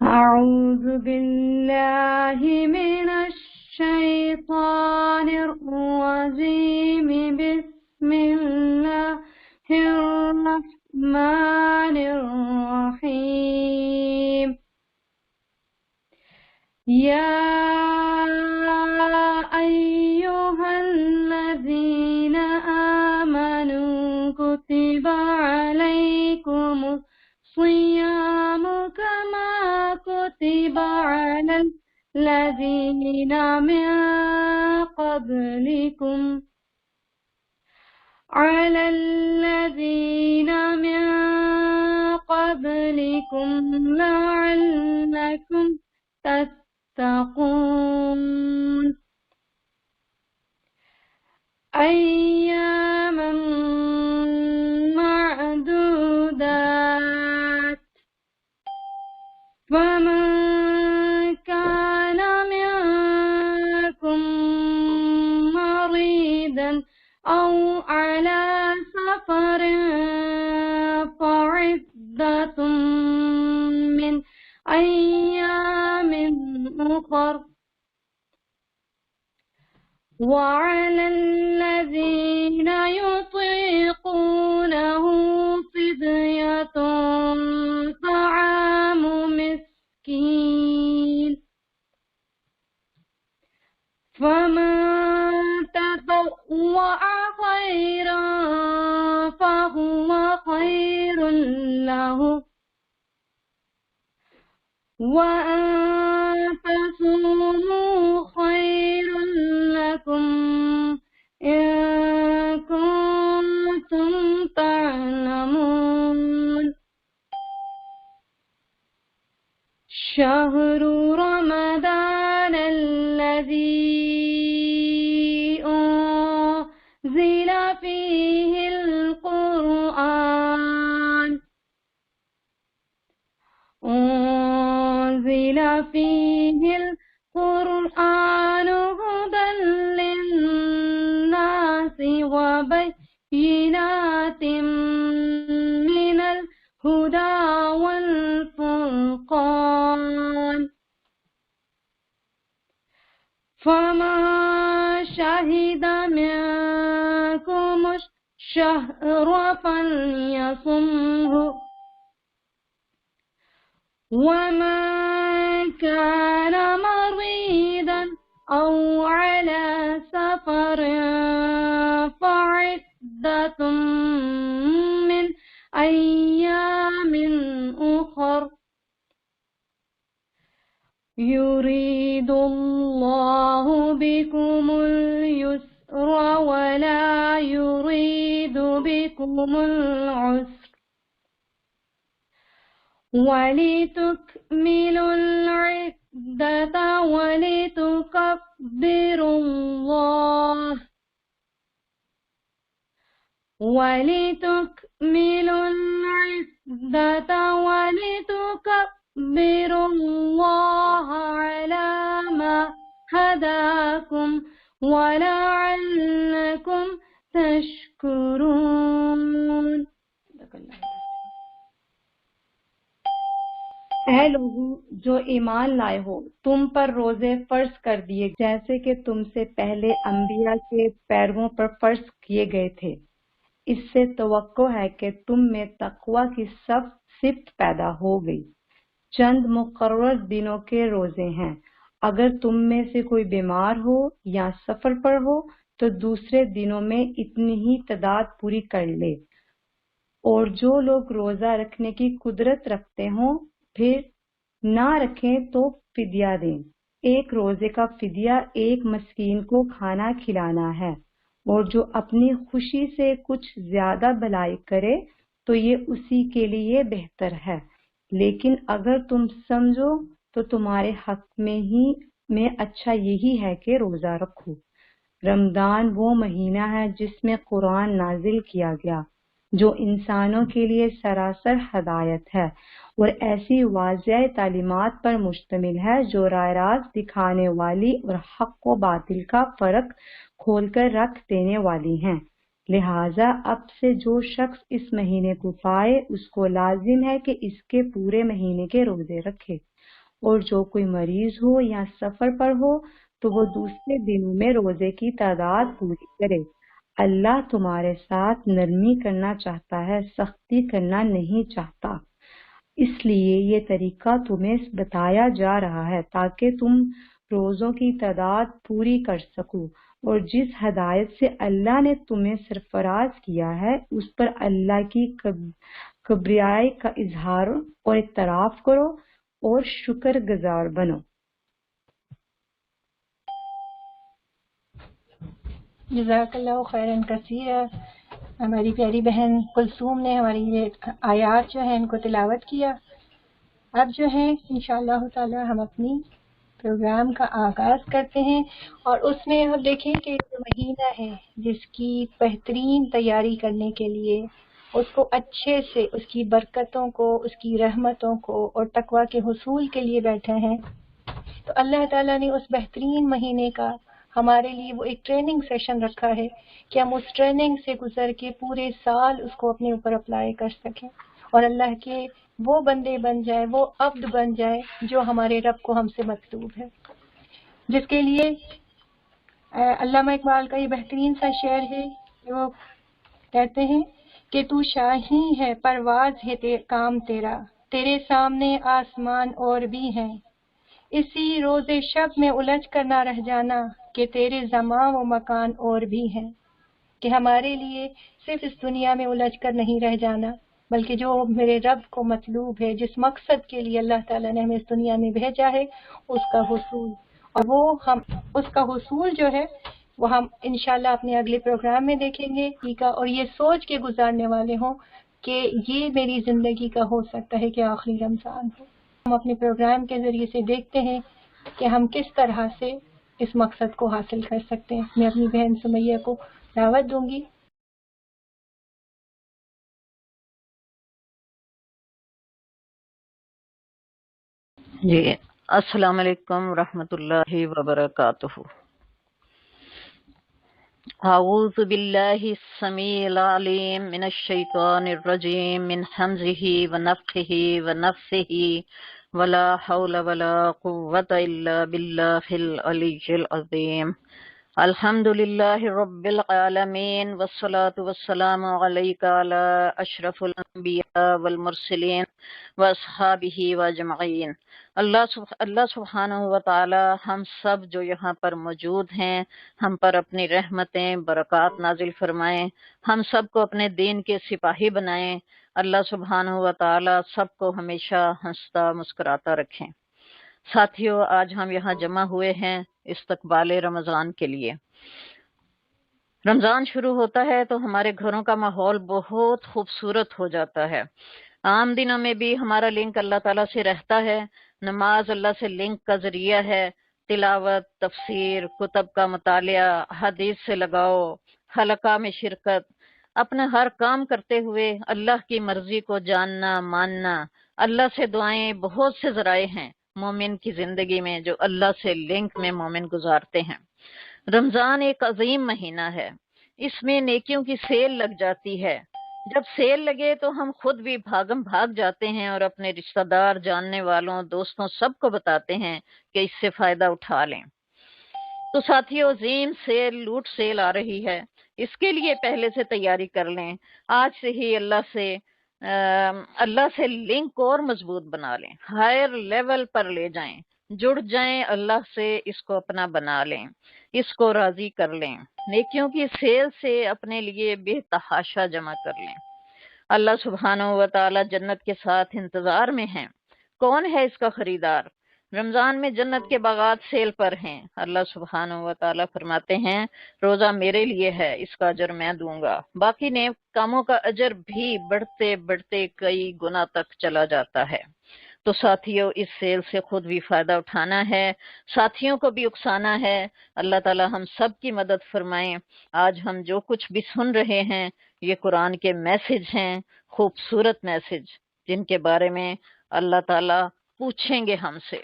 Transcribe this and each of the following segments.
أعوذ بالله من الشيطان الرجيم بسم الله الرحمن الرحيم يا أيها الذين آمنوا كتب عليكم الصيام كما كتب على الذين من قبلكم لعلكم تتقون أياما معدودات فمن كان منكم مريضا أو على سفر فعدة من أيام أخر وعلى الذين يطيقونه فدية طعام مسكين فمن تطوع خيرا فهو خير له وأن تصوموا خير لكم إن كنتم تعلمون شهر رمضان الذي أنزل فيه القرآن هدى للناس وبينات من الهدى والفرقان فمن شهد منكم الشهر فليصمه ومن كان مريضا أو على سفر فعدة من أيام أخر يريد الله بكم اليسر ولا يريد بكم العسر ولتكملوا العدة ولتكبروا الله على ما هداكم ولعلكم تشكرون. اے لوگوں جو ایمان لائے ہو، تم پر روزے فرض کر دیے جیسے کہ تم سے پہلے انبیاء کے پیرووں پر فرض کیے گئے تھے، اس سے توقع ہے کہ تم میں تقوی کی صفت پیدا ہو گئی۔ چند مقرر دنوں کے روزے ہیں، اگر تم میں سے کوئی بیمار ہو یا سفر پر ہو تو دوسرے دنوں میں اتنی ہی تعداد پوری کر لے، اور جو لوگ روزہ رکھنے کی قدرت رکھتے ہوں پھر نہ رکھیں تو فدیہ دیں۔ ایک روزے کا فدیہ ایک مسکین کو کھانا کھلانا ہے، اور جو اپنی خوشی سے کچھ زیادہ بھلائی کرے تو یہ اسی کے لیے بہتر ہے، لیکن اگر تم سمجھو تو تمہارے حق میں اچھا یہی ہے کہ روزہ رکھو۔ رمضان وہ مہینہ ہے جس میں قرآن نازل کیا گیا، جو انسانوں کے لیے سراسر ہدایت ہے اور ایسی واضح تعلیمات پر مشتمل ہے جو راہ راست دکھانے والی اور حق و باطل کا فرق کھول کر رکھ دینے والی ہیں۔ لہٰذا اب سے جو شخص اس مہینے کو پائے اس کو لازم ہے کہ اس کے پورے مہینے کے روزے رکھے، اور جو کوئی مریض ہو یا سفر پر ہو تو وہ دوسرے دنوں میں روزے کی تعداد پوری کرے۔ اللہ تمہارے ساتھ نرمی کرنا چاہتا ہے، سختی کرنا نہیں چاہتا، اس لیے یہ طریقہ تمہیں بتایا جا رہا ہے تاکہ تم روزوں کی تعداد پوری کر سکو، اور جس ہدایت سے اللہ نے تمہیں سرفراز کیا ہے اس پر اللہ کی کبریائی کا اظہار اور اعتراف کرو اور شکر گزار بنو۔ جزاک اللہ خیرا کثیرا۔ ہماری پیاری بہن کلثوم نے ہماری یہ آیات جو ہیں ان کو تلاوت کیا۔ اب جو ہے انشاءاللہ تعالی ہم اپنی پروگرام کا آغاز کرتے ہیں، اور اس میں ہم دیکھیں کہ جو مہینہ ہے جس کی بہترین تیاری کرنے کے لیے، اس کو اچھے سے اس کی برکتوں کو، اس کی رحمتوں کو اور تقوی کے حصول کے لیے بیٹھے ہیں، تو اللہ تعالیٰ نے اس بہترین مہینے کا ہمارے لیے وہ ایک ٹریننگ سیشن رکھا ہے کہ ہم اس ٹریننگ سے گزر کے پورے سال اس کو اپنے اوپر اپلائی کر سکیں اور اللہ کے وہ بندے بن جائے، وہ عبد بن جائے جو ہمارے رب کو ہم سے مطلوب ہے، جس کے لیے علامہ اقبال کا یہ بہترین سا شعر ہے کہ وہ کہتے ہیں کہ تو شاہی ہے، پرواز ہے کام تیرا، تیرے سامنے آسمان اور بھی ہیں، اسی روز شب میں الجھ کر نہ رہ جانا کہ تیرے زمان و مکان اور بھی ہیں، کہ ہمارے لیے صرف اس دنیا میں الجھ کر نہیں رہ جانا بلکہ جو میرے رب کو مطلوب ہے، جس مقصد کے لیے اللہ تعالیٰ نے ہمیں اس دنیا میں بھیجا ہے، اس کا حصول، اور وہ ہم اس کا حصول جو ہے وہ ہم انشاءاللہ اپنے اگلے پروگرام میں دیکھیں گے، اور یہ سوچ کے گزارنے والے ہوں کہ یہ میری زندگی کا ہو سکتا ہے کہ آخری رمضان ہو۔ ہم اپنے پروگرام کے ذریعے سے دیکھتے ہیں کہ ہم کس طرح سے اس مقصد کو حاصل کر سکتے ہیں۔ میں اپنی بہن سمیہ کو دعوت دوں گی۔ جی السلام علیکم ورحمۃ اللہ وبرکاتہ۔ اعوذ باللہ السمیع العلیم من الشیطان الرجیم من حمزہ ونفخہ ونفثہ ولا حول ولا قوة الا باللہ العلی العظیم۔ الحمد للہ رب العالمین والصلاة والسلام علیک علی اشرف الانبیاء والمرسلین واصحابہ واجمعین۔ اللہ سبحانہ و تعالی ہم سب جو یہاں پر موجود ہیں، ہم پر اپنی رحمتیں برکات نازل فرمائیں، ہم سب کو اپنے دین کے سپاہی بنائیں۔ اللہ سبحانہ و تعالی سب کو ہمیشہ ہنستا مسکراتا رکھیں۔ ساتھیو، آج ہم یہاں جمع ہوئے ہیں استقبال رمضان کے لیے۔ رمضان شروع ہوتا ہے تو ہمارے گھروں کا ماحول بہت خوبصورت ہو جاتا ہے۔ عام دنوں میں بھی ہمارا لنک اللہ تعالیٰ سے رہتا ہے، نماز اللہ سے لنک کا ذریعہ ہے، تلاوت، تفسیر، کتب کا مطالعہ، حدیث سے لگاؤ، حلقہ میں شرکت، اپنا ہر کام کرتے ہوئے اللہ کی مرضی کو جاننا ماننا، اللہ سے دعائیں، بہت سے ذرائع ہیں مومن کی زندگی میں جو اللہ سے لنک میں مومن گزارتے ہیں۔ رمضان ایک عظیم مہینہ ہے، اس میں نیکیوں کی سیل لگ جاتی ہے۔ جب سیل لگے تو ہم خود بھی بھاگ جاتے ہیں اور اپنے رشتہ دار، جاننے والوں، دوستوں سب کو بتاتے ہیں کہ اس سے فائدہ اٹھا لیں۔ تو ساتھیو، عظیم سیل، لوٹ سیل آ رہی ہے۔ اس کے لیے پہلے سے تیاری کر لیں، آج سے ہی اللہ سے لنک اور مضبوط بنا لیں، ہائر لیول پر لے جائیں، جڑ جائیں اللہ سے، اس کو اپنا بنا لیں، اس کو راضی کر لیں، نیکیوں کی سیل سے اپنے لیے بے تحاشا جمع کر لیں۔ اللہ سبحانہ و تعالی جنت کے ساتھ انتظار میں ہیں، کون ہے اس کا خریدار؟ رمضان میں جنت کے باغات سیل پر ہیں، اللہ سبحانہ و تعالی فرماتے ہیں روزہ میرے لیے ہے، اس کا اجر میں دوں گا، باقی نیک کاموں کا اجر بھی بڑھتے بڑھتے کئی گنا تک چلا جاتا ہے۔ تو ساتھیوں اس سیل سے خود بھی فائدہ اٹھانا ہے، ساتھیوں کو بھی اکسانا ہے۔ اللہ تعالی ہم سب کی مدد فرمائیں۔ آج ہم جو کچھ بھی سن رہے ہیں یہ قرآن کے میسج ہیں، خوبصورت میسج، جن کے بارے میں اللہ تعالی پوچھیں گے ہم سے۔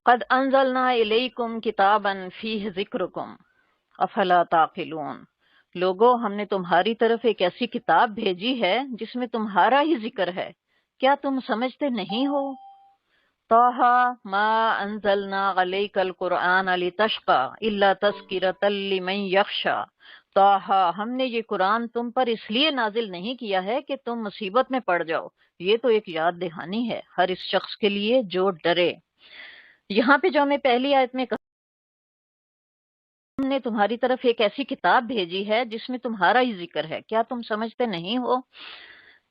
قد انزلنا الیکم کتابا فیہ ذکرکم افلا تعقلون۔ لوگو ہم نے تمہاری طرف ایک ایسی کتاب بھیجی ہے جس میں تمہارا ہی ذکر ہے، کیا تم سمجھتے نہیں ہو؟ طٰہٰ ما انزلنا علیک القرآن لتشقی الا تذکرۃ لمن یخشی۔ طٰہٰ ہم نے یہ قرآن تم پر اس لیے نازل نہیں کیا ہے کہ تم مصیبت میں پڑ جاؤ، یہ تو ایک یاد دہانی ہے ہر اس شخص کے لیے جو ڈرے۔ یہاں پہ جو ہمیں پہلی آیت میں کہا ہم نے تمہاری طرف ایک ایسی کتاب بھیجی ہے جس میں تمہارا ہی ذکر ہے، کیا تم سمجھتے نہیں ہو؟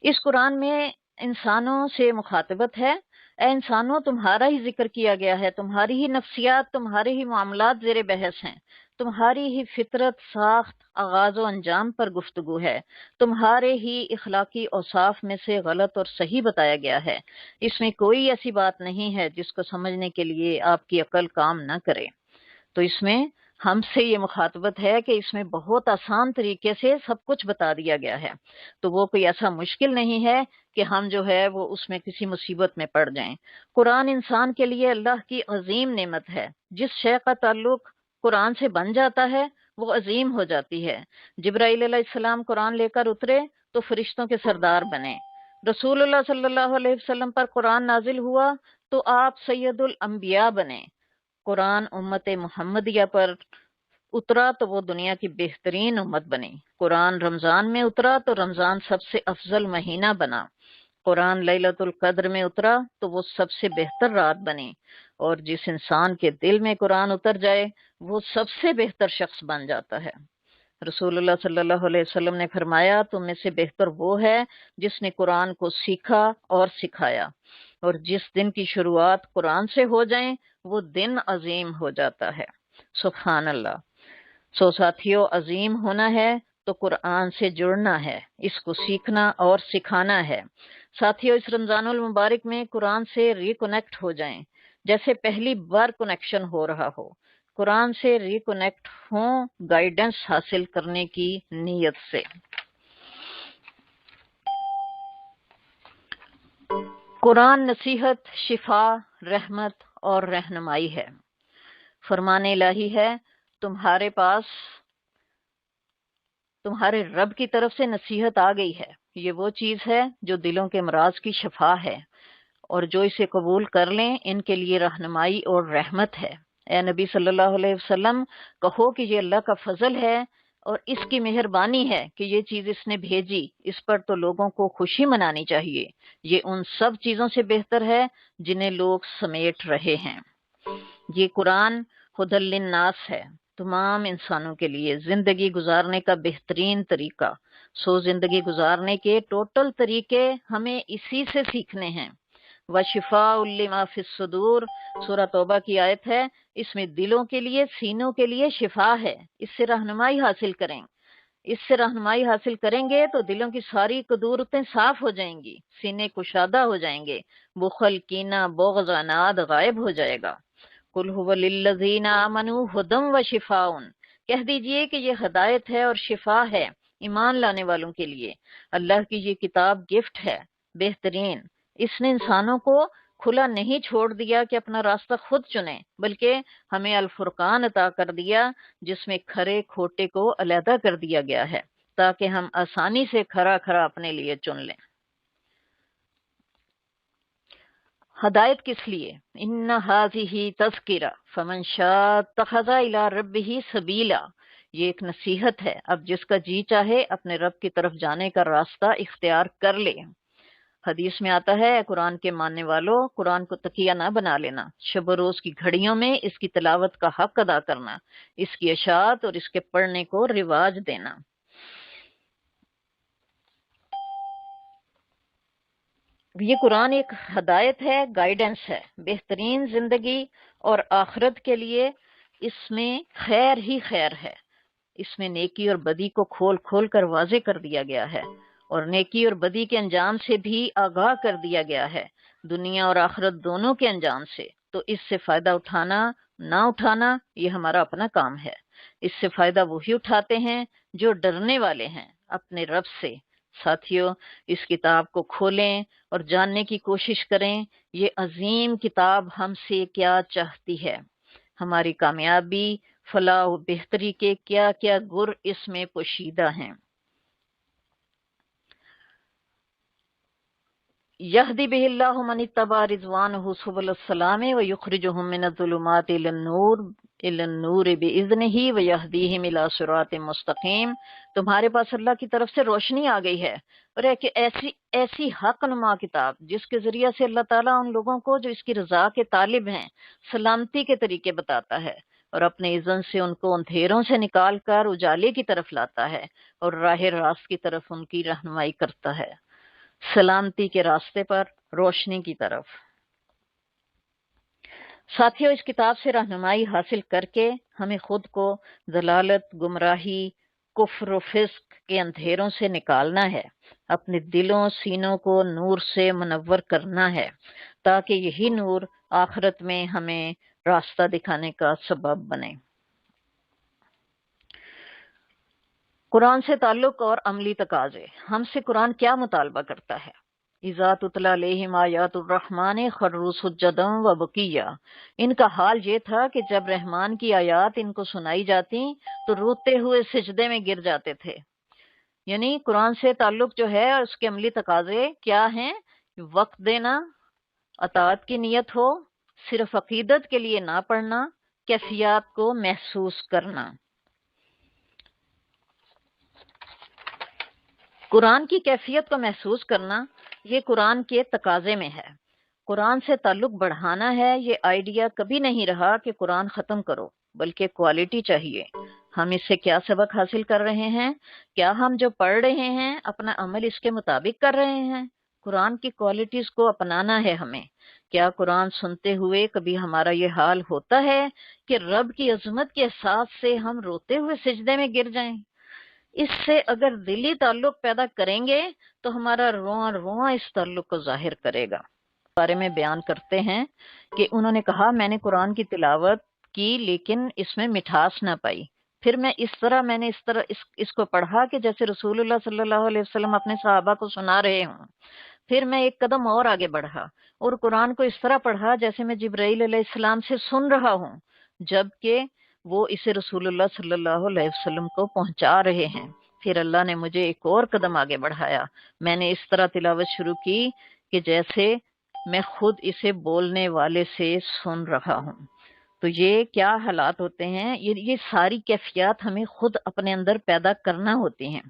اس قرآن میں انسانوں سے مخاطبت ہے، اے انسانوں تمہارا ہی ذکر کیا گیا ہے، تمہاری ہی نفسیات، تمہارے ہی معاملات زیر بحث ہیں، تمہاری ہی فطرت، ساخت، آغاز و انجام پر گفتگو ہے، تمہارے ہی اخلاقی اوصاف میں سے غلط اور صحیح بتایا گیا ہے، اس میں کوئی ایسی بات نہیں ہے جس کو سمجھنے کے لیے آپ کی عقل کام نہ کرے۔ تو اس میں ہم سے یہ مخاطبت ہے کہ اس میں بہت آسان طریقے سے سب کچھ بتا دیا گیا ہے، تو وہ کوئی ایسا مشکل نہیں ہے کہ ہم جو ہے وہ اس میں کسی مصیبت میں پڑ جائیں۔ قرآن انسان کے لیے اللہ کی عظیم نعمت ہے، جس شے کا تعلق قرآن سے بن جاتا ہے وہ عظیم ہو جاتی ہے۔ جبرائیل علیہ السلام قرآن لے کر اترے تو فرشتوں کے سردار بنے، رسول اللہ صلی اللہ علیہ وسلم پر قرآن نازل ہوا تو آپ سید الانبیاء بنے، قرآن امت محمدیہ پر اترا تو وہ دنیا کی بہترین امت بنی، قرآن رمضان میں اترا تو رمضان سب سے افضل مہینہ بنا، قرآن لیلۃ القدر میں اترا تو وہ سب سے بہتر رات بنی، اور جس انسان کے دل میں قرآن اتر جائے وہ سب سے بہتر شخص بن جاتا ہے۔ رسول اللہ صلی اللہ علیہ وسلم نے فرمایا تم میں سے بہتر وہ ہے جس نے قرآن کو سیکھا اور سکھایا، اور جس دن کی شروعات قرآن سے ہو جائیں وہ دن عظیم ہو جاتا ہے۔ سبحان اللہ۔ سو ساتھیوں عظیم ہونا ہے تو قرآن سے جڑنا ہے، اس کو سیکھنا اور سکھانا ہے۔ ساتھیوں اس رمضان المبارک میں قرآن سے ریکنیکٹ ہو جائیں جیسے پہلی بار کنیکشن ہو رہا ہو، قرآن سے ریکنیکٹ ہوں گائیڈنس حاصل کرنے کی نیت سے۔ قرآن نصیحت، شفا، رحمت اور رہنمائی ہے۔ فرمان الہی ہے تمہارے پاس تمہارے رب کی طرف سے نصیحت آ گئی ہے، یہ وہ چیز ہے جو دلوں کے امراض کی شفا ہے، اور جو اسے قبول کر لیں ان کے لیے رہنمائی اور رحمت ہے۔ اے نبی صلی اللہ علیہ وسلم کہو کہ یہ اللہ کا فضل ہے اور اس کی مہربانی ہے کہ یہ چیز اس نے بھیجی، اس پر تو لوگوں کو خوشی منانی چاہیے، یہ ان سب چیزوں سے بہتر ہے جنہیں لوگ سمیٹ رہے ہیں۔ یہ قرآن ہدی للناس ہے، تمام انسانوں کے لیے زندگی گزارنے کا بہترین طریقہ۔ سو زندگی گزارنے کے ٹوٹل طریقے ہمیں اسی سے سیکھنے ہیں۔ وَشِفَاءٌ لِمَا فِي الصُّدُورِ سورہ توبہ کی آیت ہے، اس میں دلوں کے لیے، سینوں کے لیے شفا ہے، اس سے رہنمائی حاصل کریں۔ اس سے رہنمائی حاصل کریں گے تو دلوں کی ساری قدورتیں صاف ہو جائیں گی، سینے کشادہ ہو جائیں گے، بخل، کینہ، بغض، عناد غائب ہو جائے گا۔ قُلْ هُوَ لِلَّذِينَ آمَنُوا هُدًى وَشِفَاءٌ کہہ دیجئے کہ یہ ہدایت ہے اور شفا ہے ایمان لانے والوں کے لیے۔ اللہ کی یہ کتاب گفٹ ہے بہترین، اس نے انسانوں کو کھلا نہیں چھوڑ دیا کہ اپنا راستہ خود چنیں، بلکہ ہمیں الفرقان عطا کر دیا جس میں کھرے کھوٹے کو علیحدہ کر دیا گیا ہے تاکہ ہم آسانی سے کھرا کھرا اپنے لیے چن لیں۔ ہدایت کس لیے؟ ان ھذہ تذکرہ فمن شاء اتخذ الی ربہ سبیلا، یہ ایک نصیحت ہے، اب جس کا جی چاہے اپنے رب کی طرف جانے کا راستہ اختیار کر لے۔ حدیث میں آتا ہے قرآن کے ماننے والوں، قرآن کو تکیہ نہ بنا لینا، شب و روز کی گھڑیوں میں اس کی تلاوت کا حق ادا کرنا، اس کی اشاعت اور اس کے پڑھنے کو رواج دینا۔ یہ قرآن ایک ہدایت ہے، گائیڈنس ہے، بہترین زندگی اور آخرت کے لیے اس میں خیر ہی خیر ہے۔ اس میں نیکی اور بدی کو کھول کھول کر واضح کر دیا گیا ہے، اور نیکی اور بدی کے انجام سے بھی آگاہ کر دیا گیا ہے، دنیا اور آخرت دونوں کے انجام سے۔ تو اس سے فائدہ اٹھانا نہ اٹھانا یہ ہمارا اپنا کام ہے۔ اس سے فائدہ وہی اٹھاتے ہیں جو ڈرنے والے ہیں اپنے رب سے۔ ساتھیو، اس کتاب کو کھولیں اور جاننے کی کوشش کریں، یہ عظیم کتاب ہم سے کیا چاہتی ہے، ہماری کامیابی، فلاح و بہتری کے کیا کیا گر اس میں پوشیدہ ہیں۔ یہدی بہ اللہ من اتبع رضوانہ سبل السلام ویخرجہم من الظلمات الی النور باذنہ ویہدیہم الی صراط مستقیم۔ تمہارے پاس اللہ کی طرف سے روشنی آ گئی ہے، اور ایک ایسی حق نما کتاب جس کے ذریعے سے اللہ تعالیٰ ان لوگوں کو جو اس کی رضا کے طالب ہیں سلامتی کے طریقے بتاتا ہے، اور اپنے اذن سے ان کو اندھیروں سے نکال کر اجالے کی طرف لاتا ہے، اور راہ راست کی طرف ان کی رہنمائی کرتا ہے، سلامتی کے راستے پر، روشنی کی طرف۔ ساتھیوں، اس کتاب سے رہنمائی حاصل کر کے ہمیں خود کو ضلالت، گمراہی، کفر و فسق کے اندھیروں سے نکالنا ہے، اپنے دلوں سینوں کو نور سے منور کرنا ہے، تاکہ یہی نور آخرت میں ہمیں راستہ دکھانے کا سبب بنے۔ قرآن سے تعلق اور عملی تقاضے۔ ہم سے قرآن کیا مطالبہ کرتا ہے؟ اذا تتلی علیہم آیات الرحمن خروا سجدا وبکیا۔ ان کا حال یہ تھا کہ جب رحمان کی آیات ان کو سنائی جاتی تو روتے ہوئے سجدے میں گر جاتے تھے۔ یعنی قرآن سے تعلق جو ہے اور اس کے عملی تقاضے کیا ہیں؟ وقت دینا، اطاعت کی نیت ہو، صرف عقیدت کے لیے نہ پڑھنا، کیفیات کو محسوس کرنا۔ قرآن کی کیفیت کو محسوس کرنا یہ قرآن کے تقاضے میں ہے۔ قرآن سے تعلق بڑھانا ہے، یہ آئیڈیا کبھی نہیں رہا کہ قرآن ختم کرو، بلکہ کوالٹی چاہیے۔ ہم اس سے کیا سبق حاصل کر رہے ہیں؟ کیا ہم جو پڑھ رہے ہیں اپنا عمل اس کے مطابق کر رہے ہیں؟ قرآن کی کوالٹیز کو اپنانا ہے ہمیں۔ کیا قرآن سنتے ہوئے کبھی ہمارا یہ حال ہوتا ہے کہ رب کی عظمت کے احساس سے ہم روتے ہوئے سجدے میں گر جائیں؟ اس سے اگر دلی تعلق پیدا کریں گے تو ہمارا رواں رواں اس تعلق کو ظاہر کرے گا۔ بارے میں بیان کرتے ہیں کہ انہوں نے کہا میں نے قرآن کی تلاوت کی لیکن اس میں مٹھاس نہ پائی، پھر میں نے اس کو پڑھا کہ جیسے رسول اللہ صلی اللہ علیہ وسلم اپنے صحابہ کو سنا رہے ہوں، پھر میں ایک قدم اور آگے بڑھا اور قرآن کو اس طرح پڑھا جیسے میں جبرائیل علیہ السلام سے سن رہا ہوں، جبکہ وہ اسے رسول اللہ صلی اللہ علیہ وسلم کو پہنچا رہے ہیں۔ پھر اللہ نے مجھے ایک اور قدم آگے بڑھایا، میں نے اس طرح تلاوت شروع کی کہ جیسے میں خود اسے بولنے والے سے سن رہا ہوں۔ تو یہ کیا حالات ہوتے ہیں؟ یہ ساری کیفیات ہمیں خود اپنے اندر پیدا کرنا ہوتی ہیں۔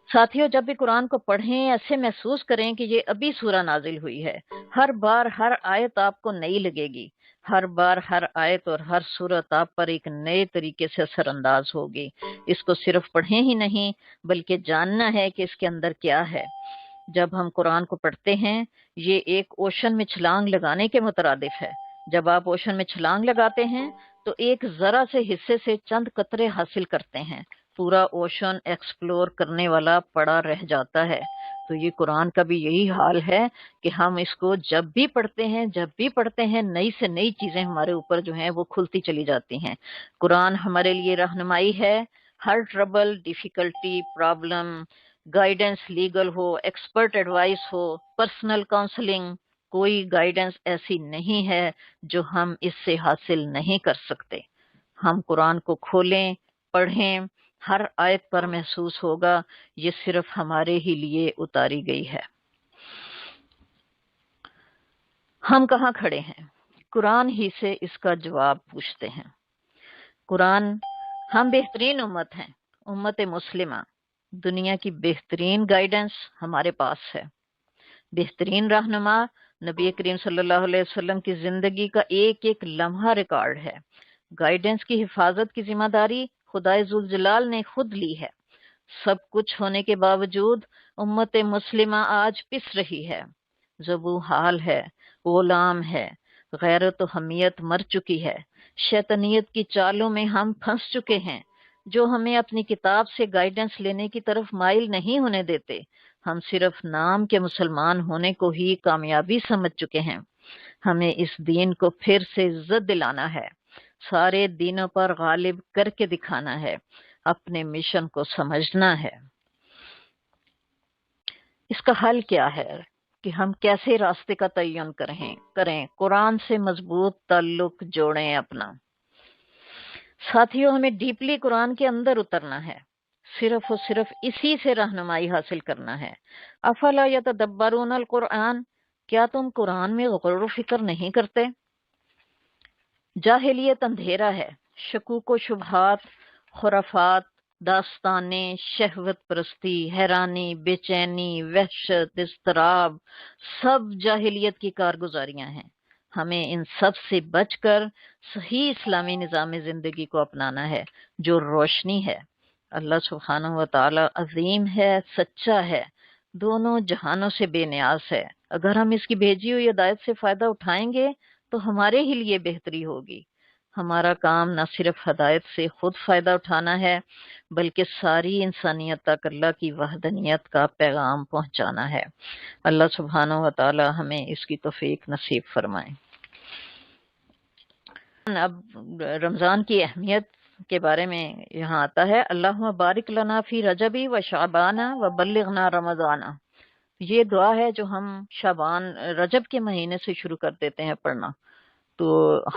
ساتھیوں، جب بھی قرآن کو پڑھیں ایسے محسوس کریں کہ یہ ابھی سورہ نازل ہوئی ہے۔ ہر بار ہر آیت آپ کو نئی لگے گی، ہر بار ہر آیت اور ہر سورت آپ پر ایک نئے طریقے سے اثر انداز ہوگی۔ اس کو صرف پڑھیں ہی نہیں بلکہ جاننا ہے کہ اس کے اندر کیا ہے۔ جب ہم قرآن کو پڑھتے ہیں یہ ایک اوشن میں چھلانگ لگانے کے مترادف ہے۔ جب آپ اوشن میں چھلانگ لگاتے ہیں تو ایک ذرا سے حصے سے چند قطرے حاصل کرتے ہیں، پورا اوشن ایکسپلور کرنے والا پڑا رہ جاتا ہے۔ تو یہ قرآن کا بھی یہی حال ہے کہ ہم اس کو جب بھی پڑھتے ہیں نئی سے نئی چیزیں ہمارے اوپر جو ہیں وہ کھلتی چلی جاتی ہیں۔ قرآن ہمارے لیے رہنمائی ہے، ہر trouble, difficulty, problem, guidance, legal ہو، ایکسپرٹ ایڈوائس ہو، پرسنل کاؤنسلنگ، کوئی گائیڈنس ایسی نہیں ہے جو ہم اس سے حاصل نہیں کر سکتے۔ ہم قرآن کو کھولیں، پڑھیں، ہر آیت پر محسوس ہوگا یہ صرف ہمارے ہی لیے اتاری گئی ہے۔ ہم کہاں کھڑے ہیں؟ قرآن ہی سے اس کا جواب پوچھتے ہیں۔ قرآن، ہم بہترین امت ہیں، امت مسلمہ، دنیا کی بہترین گائیڈنس ہمارے پاس ہے، بہترین رہنما نبی کریم صلی اللہ علیہ وسلم کی زندگی کا ایک ایک لمحہ ریکارڈ ہے۔ گائیڈنس کی حفاظت کی ذمہ داری خدائے ذوالجلال نے خود لی ہے۔ سب کچھ ہونے کے باوجود امت مسلمہ آج پس رہی ہے، زبوں حال ہے، غلام ہے، غیرت و حمیت مر چکی ہے، شیطنیت کی چالوں میں ہم پھنس چکے ہیں جو ہمیں اپنی کتاب سے گائیڈنس لینے کی طرف مائل نہیں ہونے دیتے۔ ہم صرف نام کے مسلمان ہونے کو ہی کامیابی سمجھ چکے ہیں۔ ہمیں اس دین کو پھر سے عزت دلانا ہے، سارے دینوں پر غالب کر کے دکھانا ہے، اپنے مشن کو سمجھنا ہے۔ اس کا حل کیا ہے کہ ہم کیسے راستے کا تعین کریں، قرآن سے مضبوط تعلق جوڑیں اپنا۔ ساتھیوں، ہمیں ڈیپلی قرآن کے اندر اترنا ہے، صرف اور صرف اسی سے رہنمائی حاصل کرنا ہے۔ افلا یتدبرون القرآن، کیا تم قرآن میں غور و فکر نہیں کرتے؟ جاہلیت اندھیرا ہے، شکوک و شبہات، خرافات، داستانیں، شہوت پرستی، حیرانی، بے چینی، وحشت، اضطراب، سب جاہلیت کی کارگزاریاں ہیں۔ ہمیں ان سب سے بچ کر صحیح اسلامی نظام زندگی کو اپنانا ہے جو روشنی ہے۔ اللہ سبحانہ و تعالی عظیم ہے، سچا ہے، دونوں جہانوں سے بے نیاز ہے۔ اگر ہم اس کی بھیجی ہوئی ہدایت سے فائدہ اٹھائیں گے تو ہمارے ہی لیے بہتری ہوگی۔ ہمارا کام نہ صرف ہدایت سے خود فائدہ اٹھانا ہے بلکہ ساری انسانیت تک اللہ کی وحدانیت کا پیغام پہنچانا ہے۔ اللہ سبحانہ و تعالی ہمیں اس کی توفیق نصیب فرمائے۔ اب رمضان کی اہمیت کے بارے میں یہاں آتا ہے، اللہم بارک لنا فی رجبی و شعبانہ و بلغنا رمضانہ۔ یہ دعا ہے جو ہم رجب کے مہینے سے شروع کر دیتے ہیں پڑھنا، تو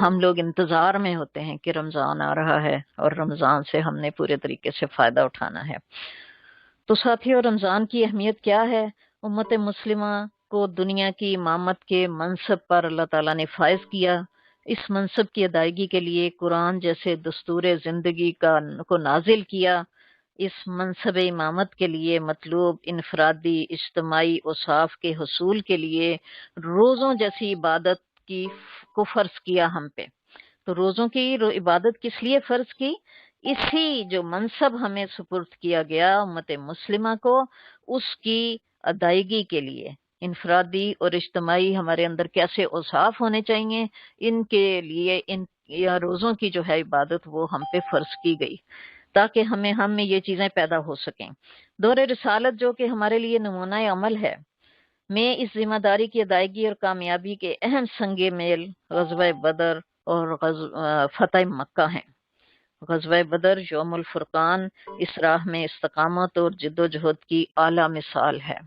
ہم لوگ انتظار میں ہوتے ہیں کہ رمضان آ رہا ہے اور رمضان سے ہم نے پورے طریقے سے فائدہ اٹھانا ہے۔ تو ساتھیو، رمضان کی اہمیت کیا ہے؟ امت مسلمہ کو دنیا کی امامت کے منصب پر اللہ تعالیٰ نے فائز کیا۔ اس منصب کی ادائیگی کے لیے قرآن جیسے دستور زندگی کو نازل کیا۔ اس منصب امامت کے لیے مطلوب انفرادی اجتماعی اوصاف کے حصول کے لیے روزوں جیسی عبادت کو فرض کیا ہم پہ۔ تو روزوں کی عبادت کس لیے فرض کی؟ اسی جو منصب ہمیں سپرد کیا گیا امت مسلمہ کو، اس کی ادائیگی کے لیے انفرادی اور اجتماعی ہمارے اندر کیسے اوصاف ہونے چاہیے، ان کے لیے یا روزوں کی جو ہے عبادت وہ ہم پہ فرض کی گئی تاکہ ہم میں یہ چیزیں پیدا ہو سکیں۔ دور رسالت جو کہ ہمارے لیے نمونہ عمل ہے، میں اس ذمہ داری کی ادائیگی اور کامیابی کے اہم سنگ میل غزوہ بدر اور فتح مکہ ہیں۔ غزوہ بدر یوم الفرقان اس راہ میں استقامت اور جد و جہد کی اعلیٰ مثال ہے۔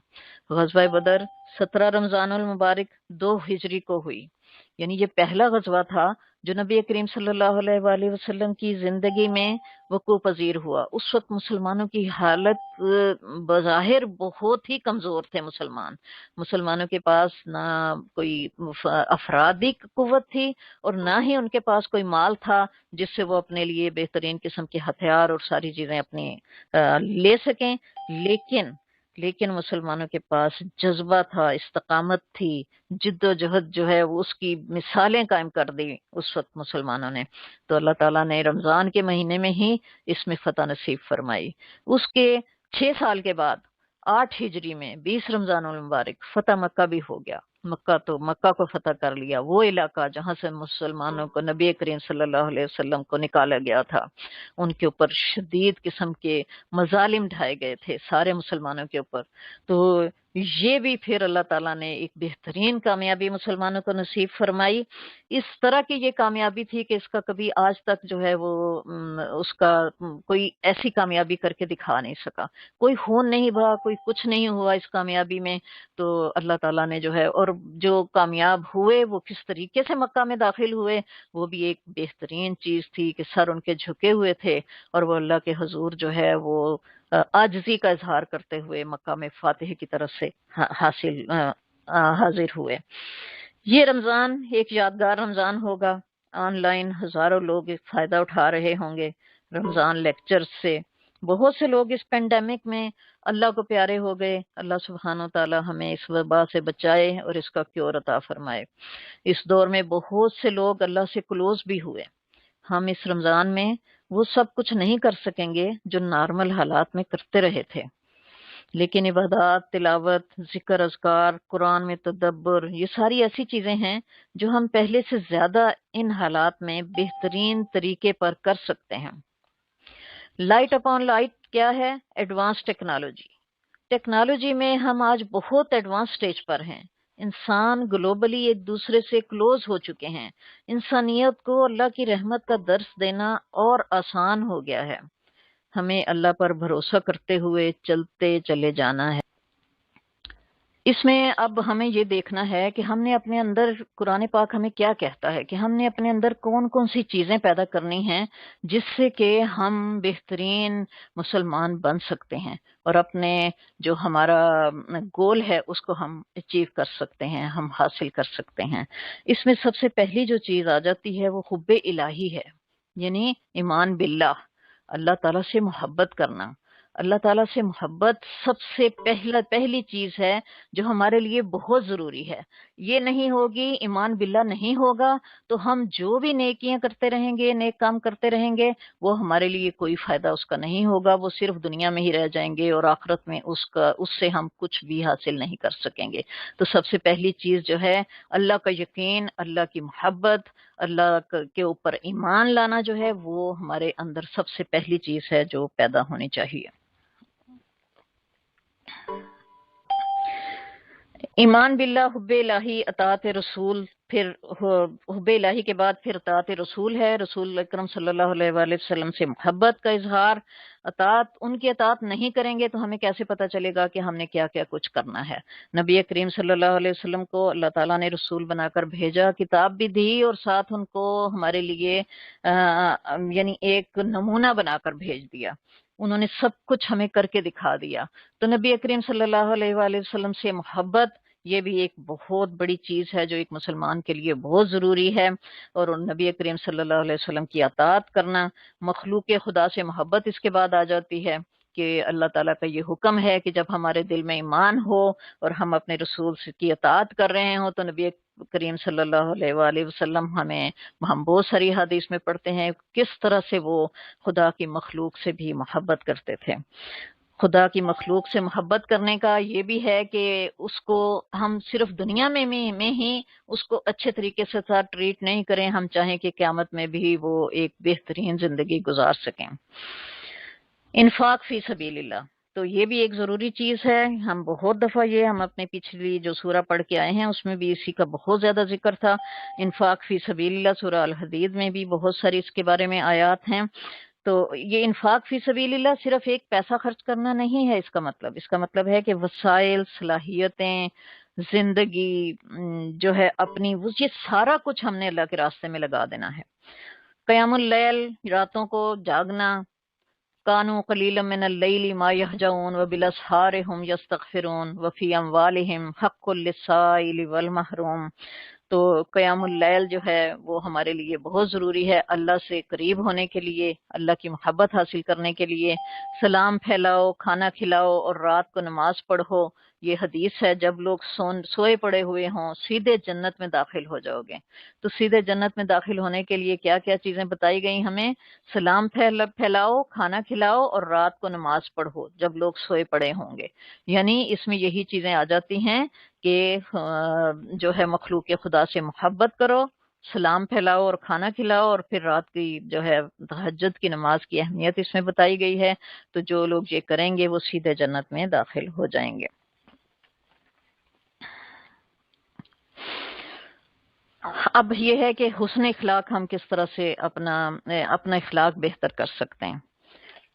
غزوہ بدر 17 رمضان المبارک 2 ہجری کو ہوئی، یعنی یہ پہلا غزوہ تھا جو نبی کریم صلی اللہ علیہ وآلہ وسلم کی زندگی میں وقوع پذیر ہوا۔ اس وقت مسلمانوں کی حالت بظاہر بہت ہی کمزور تھے۔ مسلمانوں کے پاس نہ کوئی افرادی قوت تھی اور نہ ہی ان کے پاس کوئی مال تھا جس سے وہ اپنے لیے بہترین قسم کے ہتھیار اور ساری چیزیں اپنی لے سکیں، لیکن مسلمانوں کے پاس جذبہ تھا، استقامت تھی، جد و جہد جو ہے وہ اس کی مثالیں قائم کر دی اس وقت مسلمانوں نے۔ تو اللہ تعالیٰ نے رمضان کے مہینے میں ہی اس میں فتح نصیب فرمائی۔ اس کے 6 سال کے بعد 8 ہجری میں 20 رمضان المبارک فتح مکہ بھی ہو گیا۔ مکہ کو فتح کر لیا، وہ علاقہ جہاں سے مسلمانوں کو نبی کریم صلی اللہ علیہ وسلم کو نکالا گیا تھا۔ ان کے اوپر شدید قسم کے مظالم ڈھائے گئے تھے سارے مسلمانوں کے اوپر۔ تو یہ بھی پھر اللہ تعالیٰ نے ایک بہترین کامیابی مسلمانوں کو نصیب فرمائی۔ اس طرح کی یہ کامیابی تھی کہ اس کا کبھی آج تک جو ہے وہ اس کا کوئی ایسی کامیابی کر کے دکھا نہیں سکا، کوئی خون نہیں بہا، کوئی کچھ نہیں ہوا اس کامیابی میں۔ تو اللہ تعالیٰ نے جو ہے، اور جو کامیاب ہوئے وہ کس طریقے سے مکہ میں داخل ہوئے، وہ بھی ایک بہترین چیز تھی کہ سر ان کے جھکے ہوئے تھے اور وہ اللہ کے حضور جو ہے وہ عاجزی کا اظہار کرتے ہوئے مکہ میں فاتح کی طرف سے حاضر ہوئے۔ یہ رمضان ایک یادگار رمضان ہوگا. آن لائن ہزاروں لوگ اس فائدہ اٹھا رہے ہوں گے رمضان لیکچر سے. بہت سے لوگ اس پینڈیمک میں اللہ کو پیارے ہو گئے. اللہ سبحانہ و تعالی ہمیں اس وبا سے بچائے اور اس کا کیور عطا فرمائے. اس دور میں بہت سے لوگ اللہ سے کلوز بھی ہوئے. ہم اس رمضان میں وہ سب کچھ نہیں کر سکیں گے جو نارمل حالات میں کرتے رہے تھے، لیکن عبادات، تلاوت، ذکر، اذکار، قرآن میں تدبر، یہ ساری ایسی چیزیں ہیں جو ہم پہلے سے زیادہ ان حالات میں بہترین طریقے پر کر سکتے ہیں. لائٹ اپون لائٹ کیا ہے؟ Advance technology. ٹیکنالوجی میں ہم آج بہت ایڈوانس سٹیج پر ہیں. انسان گلوبلی ایک دوسرے سے کلوز ہو چکے ہیں. انسانیت کو اللہ کی رحمت کا درس دینا اور آسان ہو گیا ہے. ہمیں اللہ پر بھروسہ کرتے ہوئے چلتے چلے جانا ہے. اس میں اب ہمیں یہ دیکھنا ہے کہ ہم نے اپنے اندر، قرآن پاک ہمیں کیا کہتا ہے کہ ہم نے اپنے اندر کون کون سی چیزیں پیدا کرنی ہیں جس سے کہ ہم بہترین مسلمان بن سکتے ہیں اور اپنے جو ہمارا گول ہے اس کو ہم اچیو کر سکتے ہیں، ہم حاصل کر سکتے ہیں. اس میں سب سے پہلی جو چیز آ جاتی ہے وہ حب الہی ہے، یعنی ایمان باللہ، اللہ تعالیٰ سے محبت کرنا. اللہ تعالیٰ سے محبت سب سے پہلی چیز ہے جو ہمارے لیے بہت ضروری ہے. یہ نہیں ہوگی، ایمان باللہ نہیں ہوگا تو ہم جو بھی نیکیاں کرتے رہیں گے، نیک کام کرتے رہیں گے، وہ ہمارے لیے کوئی فائدہ اس کا نہیں ہوگا. وہ صرف دنیا میں ہی رہ جائیں گے اور آخرت میں اس سے ہم کچھ بھی حاصل نہیں کر سکیں گے. تو سب سے پہلی چیز جو ہے اللہ کا یقین، اللہ کی محبت، اللہ کے اوپر ایمان لانا جو ہے وہ ہمارے اندر سب سے پہلی چیز ہے جو پیدا ہونی چاہیے. ایمان باللہ، حب الہی، اطاعت رسول. پھر حب الہی کے بعد پھر اطاعت رسول ہے، رسول اکرم صلی اللہ علیہ وآلہ وسلم سے محبت کا اظہار. ان کی اطاعت نہیں کریں گے تو ہمیں کیسے پتہ چلے گا کہ ہم نے کیا کیا کچھ کرنا ہے. نبی کریم صلی اللہ علیہ وسلم کو اللہ تعالیٰ نے رسول بنا کر بھیجا، کتاب بھی دی اور ساتھ ان کو ہمارے لیے یعنی ایک نمونہ بنا کر بھیج دیا. انہوں نے سب کچھ ہمیں کر کے دکھا دیا. تو نبی کریم صلی اللہ علیہ وآلہ وسلم سے محبت یہ بھی ایک بہت بڑی چیز ہے جو ایک مسلمان کے لیے بہت ضروری ہے. اور نبی کریم صلی اللہ علیہ وسلم کی اطاعت کرنا. مخلوق خدا سے محبت اس کے بعد آ جاتی ہے کہ اللہ تعالیٰ کا یہ حکم ہے کہ جب ہمارے دل میں ایمان ہو اور ہم اپنے رسول کی اطاعت کر رہے ہوں تو نبی کریم صلی اللہ علیہ وآلہ وسلم ہم بہت ساری حدیث میں پڑھتے ہیں کس طرح سے وہ خدا کی مخلوق سے بھی محبت کرتے تھے. خدا کی مخلوق سے محبت کرنے کا یہ بھی ہے کہ اس کو ہم صرف دنیا میں ہی اس کو اچھے طریقے سے ساتھ ٹریٹ نہیں کریں، ہم چاہیں کہ قیامت میں بھی وہ ایک بہترین زندگی گزار سکیں. انفاق فی سبیل اللہ، تو یہ بھی ایک ضروری چیز ہے. ہم بہت دفعہ ہم اپنے پچھلی جو سورہ پڑھ کے آئے ہیں اس میں بھی اسی کا بہت زیادہ ذکر تھا. انفاق فی سبیل اللہ، سورہ الحدید میں بھی بہت ساری اس کے بارے میں آیات ہیں. تو یہ انفاق فی سبیل اللہ صرف ایک پیسہ خرچ کرنا نہیں ہے. اس کا مطلب ہے کہ وسائل، صلاحیتیں، زندگی جو ہے اپنی، یہ سارا کچھ ہم نے اللہ کے راستے میں لگا دینا ہے. قیام اللیل، راتوں کو جاگنا. کانوا قلیلا من اللیل ما یہجعون وبالاسحار هم یستغفرون وفی اموالہم حق للسائل والمحروم. تو قیام اللیل جو ہے وہ ہمارے لیے بہت ضروری ہے اللہ سے قریب ہونے کے لیے، اللہ کی محبت حاصل کرنے کے لیے. سلام پھیلاؤ، کھانا کھلاؤ اور رات کو نماز پڑھو. یہ حدیث ہے جب لوگ سوئے پڑے ہوئے ہوں سیدھے جنت میں داخل ہو جاؤ گے. تو سیدھے جنت میں داخل ہونے کے لیے کیا کیا چیزیں بتائی گئی ہمیں؟ سلام پھیلاؤ، کھانا کھلاؤ اور رات کو نماز پڑھو جب لوگ سوئے پڑے ہوں گے. یعنی اس میں یہی چیزیں آ جاتی ہیں کہ جو ہے مخلوق خدا سے محبت کرو، سلام پھیلاؤ اور کھانا کھلاؤ، اور پھر رات کی جو ہے تہجد کی نماز کی اہمیت اس میں بتائی گئی ہے. تو جو لوگ یہ کریں گے وہ سیدھے جنت میں داخل ہو جائیں گے. اب یہ ہے کہ حسن اخلاق ہم کس طرح سے اپنا اخلاق بہتر کر سکتے ہیں.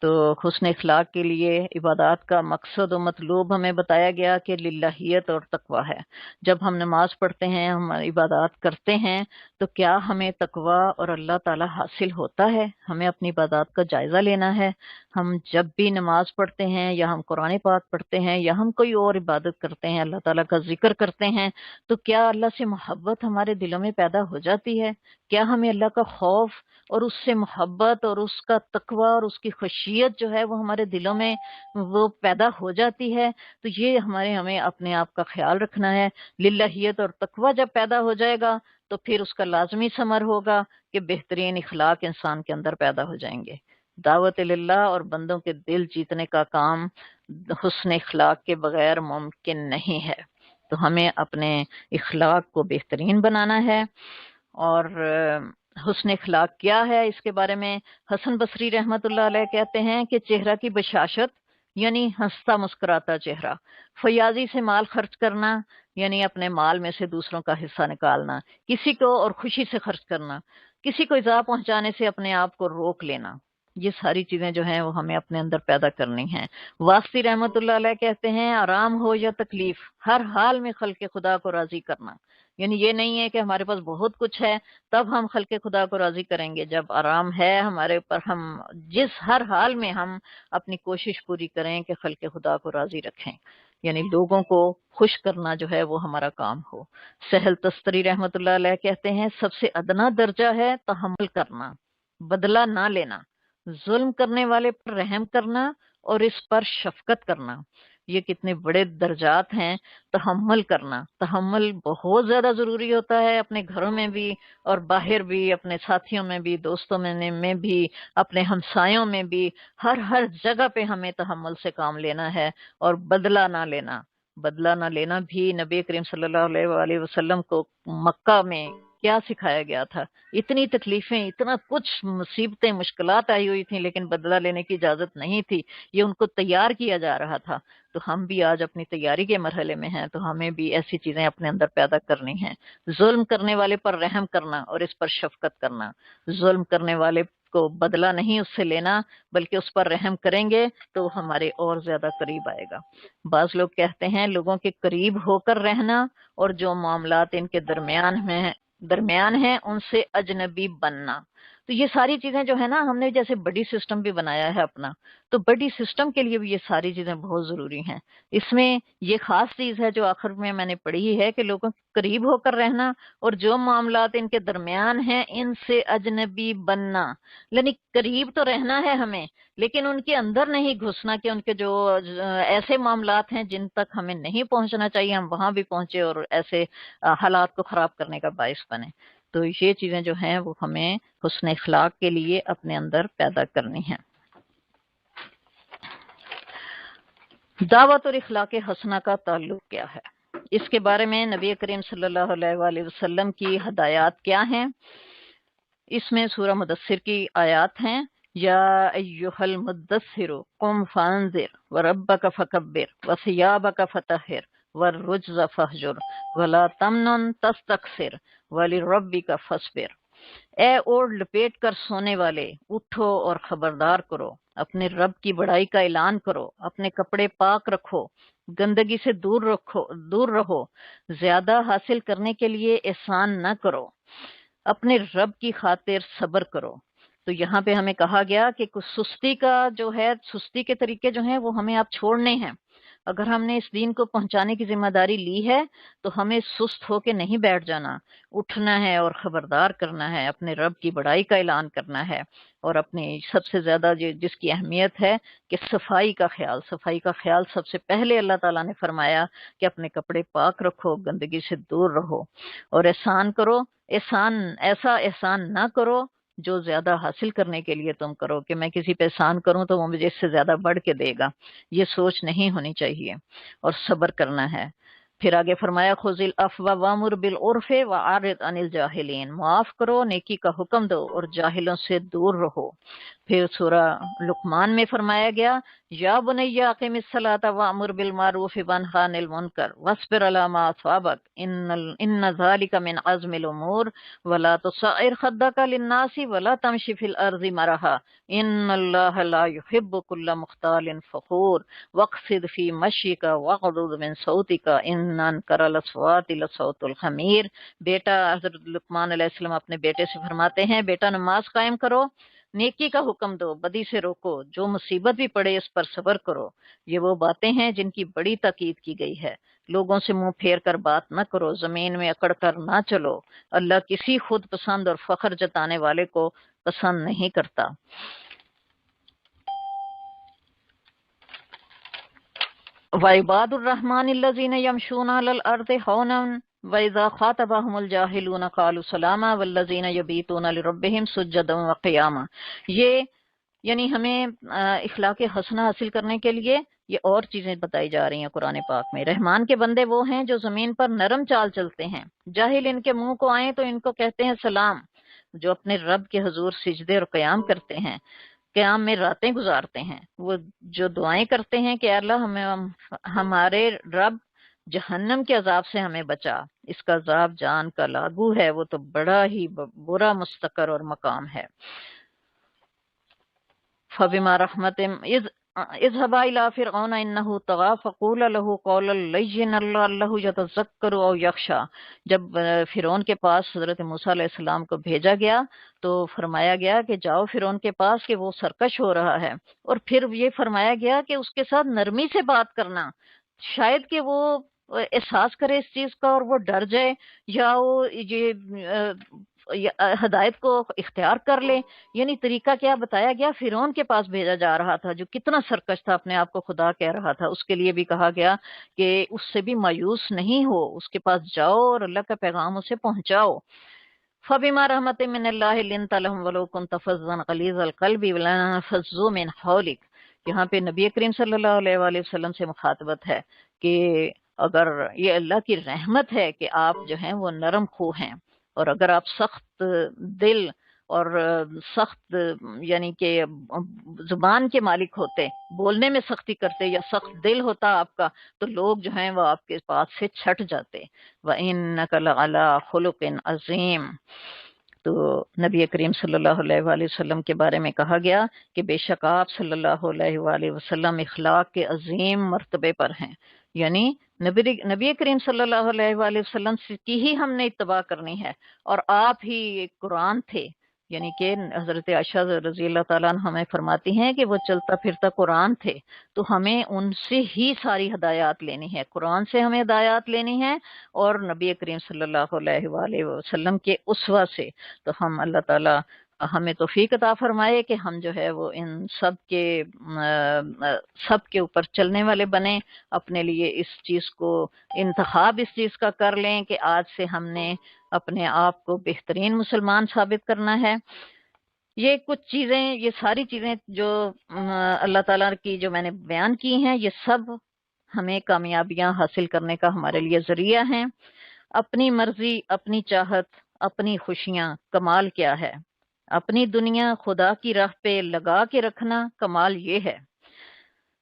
تو حسن اخلاق کے لیے عبادات کا مقصد و مطلوب ہمیں بتایا گیا کہ للہیت اور تقوی ہے۔ جب ہم نماز پڑھتے ہیں، ہم عبادات کرتے ہیں، تو کیا ہمیں تقوی اور اللہ تعالی حاصل ہوتا ہے؟ ہمیں اپنی عبادات کا جائزہ لینا ہے۔ ہم جب بھی نماز پڑھتے ہیں یا ہم قرآن پاک پڑھتے ہیں یا ہم کوئی اور عبادت کرتے ہیں، اللہ تعالیٰ کا ذکر کرتے ہیں، تو کیا اللہ سے محبت ہمارے دلوں میں پیدا ہو جاتی ہے؟ کیا ہمیں اللہ کا خوف اور اس سے محبت اور اس کا تقوی اور اس کی خشیت جو ہے وہ ہمارے دلوں میں وہ پیدا ہو جاتی ہے؟ تو یہ ہمیں اپنے آپ کا خیال رکھنا ہے۔ للہیت اور تقوی جب پیدا ہو جائے گا تو پھر اس کا لازمی ثمر ہوگا کہ بہترین اخلاق انسان کے اندر پیدا ہو جائیں گے۔ دعوت اللہ اور بندوں کے دل جیتنے کا کام حسن اخلاق کے بغیر ممکن نہیں ہے۔ تو ہمیں اپنے اخلاق کو بہترین بنانا ہے۔ اور حسن اخلاق کیا ہے، اس کے بارے میں حسن بصری رحمت اللہ علیہ کہتے ہیں کہ چہرہ کی بشاشت یعنی ہنستا مسکراتا چہرہ، فیاضی سے مال خرچ کرنا یعنی اپنے مال میں سے دوسروں کا حصہ نکالنا، کسی کو اور خوشی سے خرچ کرنا، کسی کو ایذا پہنچانے سے اپنے آپ کو روک لینا، یہ ساری چیزیں جو ہیں وہ ہمیں اپنے اندر پیدا کرنی ہیں۔ واسطی رحمت اللہ علیہ کہتے ہیں آرام ہو یا تکلیف، ہر حال میں خلق خدا کو راضی کرنا، یعنی یہ نہیں ہے کہ ہمارے پاس بہت کچھ ہے تب ہم خلق خدا کو راضی کریں گے، جب آرام ہے ہمارے اوپر ہم جس ہر حال میں ہم اپنی کوشش پوری کریں کہ خلق خدا کو راضی رکھیں، یعنی لوگوں کو خوش کرنا جو ہے وہ ہمارا کام ہو۔ سہل تستری رحمت اللہ علیہ کہتے ہیں سب سے ادنا درجہ ہے تحمل کرنا، بدلہ نہ لینا، ظلم کرنے والے پر رحم کرنا اور اس پر شفقت کرنا۔ یہ کتنے بڑے درجات ہیں۔ تحمل کرنا، تحمل بہت زیادہ ضروری ہوتا ہے، اپنے گھروں میں بھی اور باہر بھی، اپنے ساتھیوں میں بھی، دوستوں میں بھی، اپنے ہمسایوں میں بھی، ہر جگہ پہ ہمیں تحمل سے کام لینا ہے اور بدلہ نہ لینا۔ بدلہ نہ لینا بھی نبی کریم صلی اللہ علیہ وآلہ وسلم کو مکہ میں کیا سکھایا گیا تھا؟ اتنی تکلیفیں، اتنا کچھ مصیبتیں، مشکلات آئی ہوئی تھیں، لیکن بدلہ لینے کی اجازت نہیں تھی، یہ ان کو تیار کیا جا رہا تھا۔ تو ہم بھی آج اپنی تیاری کے مرحلے میں ہیں، تو ہمیں بھی ایسی چیزیں اپنے اندر پیدا کرنی ہیں۔ ظلم کرنے والے پر رحم کرنا اور اس پر شفقت کرنا، ظلم کرنے والے کو بدلہ نہیں اس سے لینا بلکہ اس پر رحم کریں گے تو ہمارے اور زیادہ قریب آئے گا۔ بعض لوگ کہتے ہیں لوگوں کے قریب ہو کر رہنا اور جو معاملات ان کے درمیان ہیں ان سے اجنبی بننا۔ تو یہ ساری چیزیں جو ہے نا، ہم نے جیسے بڈی سسٹم بھی بنایا ہے اپنا، تو بڈی سسٹم کے لیے بھی یہ ساری چیزیں بہت ضروری ہیں۔ اس میں یہ خاص چیز ہے جو آخر میں نے پڑھی ہے کہ لوگوں کے قریب ہو کر رہنا اور جو معاملات ان کے درمیان ہیں ان سے اجنبی بننا، یعنی قریب تو رہنا ہے ہمیں لیکن ان کے اندر نہیں گھسنا کہ ان کے جو ایسے معاملات ہیں جن تک ہمیں نہیں پہنچنا چاہیے ہم وہاں بھی پہنچے اور ایسے حالات کو خراب کرنے کا باعث بنے۔ تو یہ چیزیں جو ہیں وہ ہمیں حسن اخلاق کے لیے اپنے اندر پیدا کرنی ہیں۔ دعوت اور اخلاق حسنہ کا تعلق کیا ہے؟ اس کے بارے میں نبی کریم صلی اللہ علیہ وآلہ وسلم کی ہدایات کیا ہیں؟ اس میں سورہ مدثر کی آیات ہیں، یا ایھا المدثر قم فانذر وربک فکبر وثیابک فطہر والرجز فہجر ولا تمنن تستکثر ولربک فاصبر۔ اے اوڑھ لپیٹ کر سونے والے، اٹھو اور خبردار کرو، اپنے رب کی بڑائی کا اعلان کرو، اپنے کپڑے پاک رکھو، گندگی سے دور رہو، زیادہ حاصل کرنے کے لیے احسان نہ کرو، اپنے رب کی خاطر صبر کرو۔ تو یہاں پہ ہمیں کہا گیا کہ کچھ سستی کا جو ہے، سستی کے طریقے جو ہیں وہ ہمیں آپ چھوڑنے ہیں۔ اگر ہم نے اس دین کو پہنچانے کی ذمہ داری لی ہے تو ہمیں سست ہو کے نہیں بیٹھ جانا، اٹھنا ہے اور خبردار کرنا ہے، اپنے رب کی بڑائی کا اعلان کرنا ہے، اور اپنی سب سے زیادہ جس کی اہمیت ہے کہ صفائی کا خیال سب سے پہلے اللہ تعالیٰ نے فرمایا کہ اپنے کپڑے پاک رکھو، گندگی سے دور رہو، اور احسان کرو۔ ایسا احسان نہ کرو جو زیادہ حاصل کرنے کے لیے تم کرو کہ میں کسی پہ احسان کروں تو وہ مجھے اس سے زیادہ بڑھ کے دے گا، یہ سوچ نہیں ہونی چاہیے، اور صبر کرنا ہے۔ پھر آگے فرمایا خذ العفو وامر بالعرف واعرض عن الجاہلین، معاف کرو، نیکی کا حکم دو اور جاہلوں سے دور رہو۔ پھر سورہ لقمان میں فرمایا گیا یا بنی اقم الصلاۃ وامر بالمعروف وانہی عن المنکر واصبر علی ما اصابک ان ذلک من عزم الامور ولا تصعر خدک للناس ولا تمشی فی الارض مرحا ان اللہ لا يحب كل مختال فخور واقصد فی مشیک واغضض من صوتک ان انکر الاصوات لصوت الحمیر۔ بیٹا حضرت لقمان علیہ السلام اپنے بیٹے سے فرماتے ہیں بیٹا نماز قائم کرو، نیکی کا حکم دو، بدی سے روکو، جو مصیبت بھی پڑے اس پر صبر کرو۔ یہ وہ باتیں ہیں جن کی بڑی تاکید کی گئی ہے۔ لوگوں سے منہ پھیر کر بات نہ کرو، زمین میں اکڑ کر نہ چلو، اللہ کسی خود پسند اور فخر جتانے والے کو پسند نہیں کرتا۔ وعباد الرحمن الذین یمشون علی الارض ہونا وَإِذَا خَاطَبَهُمُ الْجَاهِلُونَ قَالُوا سَلَامًا وَالَّذِينَ يَبِيتُونَ لِرَبِّهِمْ سُجَّدًا وَقِيَامًا۔ یہ یعنی ہمیں اخلاق حسنہ حاصل کرنے کے لیے یہ اور چیزیں بتائی جا رہی ہیں قرآن پاک میں۔ رحمان کے بندے وہ ہیں جو زمین پر نرم چال چلتے ہیں، جاہل ان کے منہ کو آئیں تو ان کو کہتے ہیں سلام، جو اپنے رب کے حضور سجدے اور قیام کرتے ہیں، قیام میں راتیں گزارتے ہیں، وہ جو دعائیں کرتے ہیں کہ اللہ ہمارے رب جہنم کے عذاب سے ہمیں بچا، اس کا عذاب جان کا لاگو ہے، وہ تو بڑا ہی برا مستقر اور مقام ہے۔ فبما رحمت اذهبا الى فرعون انه طغى فقول له قولا لينا لعله يتذكر او يخشى۔ جب فرعون کے پاس حضرت موسیٰ علیہ السلام کو بھیجا گیا تو فرمایا گیا کہ جاؤ فرعون کے پاس کہ وہ سرکش ہو رہا ہے، اور پھر یہ فرمایا گیا کہ اس کے ساتھ نرمی سے بات کرنا، شاید کہ وہ احساس کرے اس چیز کا اور وہ ڈر جائے یا وہ یہ ہدایت کو اختیار کر لے۔ یعنی طریقہ کیا بتایا گیا، فرعون کے پاس بھیجا جا رہا تھا جو کتنا سرکش تھا، اپنے آپ کو خدا کہہ رہا تھا، اس کے لیے بھی کہا گیا کہ اس سے بھی مایوس نہیں ہو، اس کے پاس جاؤ اور اللہ کا پیغام اسے پہنچاؤ۔ فبما رحمت من اللہ لنت لهم ولو كنت فظا غلیظ القلب لانفضوا من حولك۔ یہاں پہ نبی کریم صلی اللہ علیہ وآلہ وسلم سے مخاطبت ہے کہ اگر یہ اللہ کی رحمت ہے کہ آپ جو ہیں وہ نرم خو ہیں، اور اگر آپ سخت دل اور سخت یعنی کہ زبان کے مالک ہوتے، بولنے میں سختی کرتے یا سخت دل ہوتا آپ کا، تو لوگ جو ہیں وہ آپ کے پاس سے چھٹ جاتے۔ وَإِنَّكَ لَعَلَىٰ خُلُقٍ عَظِيمٍ۔ تو نبی کریم صلی اللہ علیہ وآلہ وسلم کے بارے میں کہا گیا کہ بے شک آپ صلی اللہ علیہ وآلہ وسلم اخلاق کے عظیم مرتبے پر ہیں، یعنی نبی کریم صلی اللہ علیہ وآلہ وسلم کی ہی ہم نے اتباع کرنی ہے، اور آپ ہی ایک قرآن تھے، یعنی کہ حضرت عائشہ رضی اللہ تعالیٰ عنہ ہمیں فرماتی ہیں کہ وہ چلتا پھرتا قرآن تھے، تو ہمیں ان سے ہی ساری ہدایات لینی ہے، قرآن سے ہمیں ہدایات لینی ہے اور نبی کریم صلی اللہ علیہ وآلہ وسلم کے اسوہ سے۔ تو ہم اللہ تعالیٰ ہمیں توفیق عطا فرمائے کہ ہم جو ہے وہ ان سب کے اوپر چلنے والے بنیں، اپنے لیے اس چیز کو انتخاب اس چیز کا کر لیں کہ آج سے ہم نے اپنے آپ کو بہترین مسلمان ثابت کرنا ہے۔ یہ کچھ چیزیں، یہ ساری چیزیں جو اللہ تعالیٰ کی جو میں نے بیان کی ہیں، یہ سب ہمیں کامیابیاں حاصل کرنے کا ہمارے لیے ذریعہ ہیں۔ اپنی مرضی، اپنی چاہت، اپنی خوشیاں، کمال کیا ہے؟ اپنی دنیا خدا کی راہ پہ لگا کے رکھنا، کمال یہ ہے۔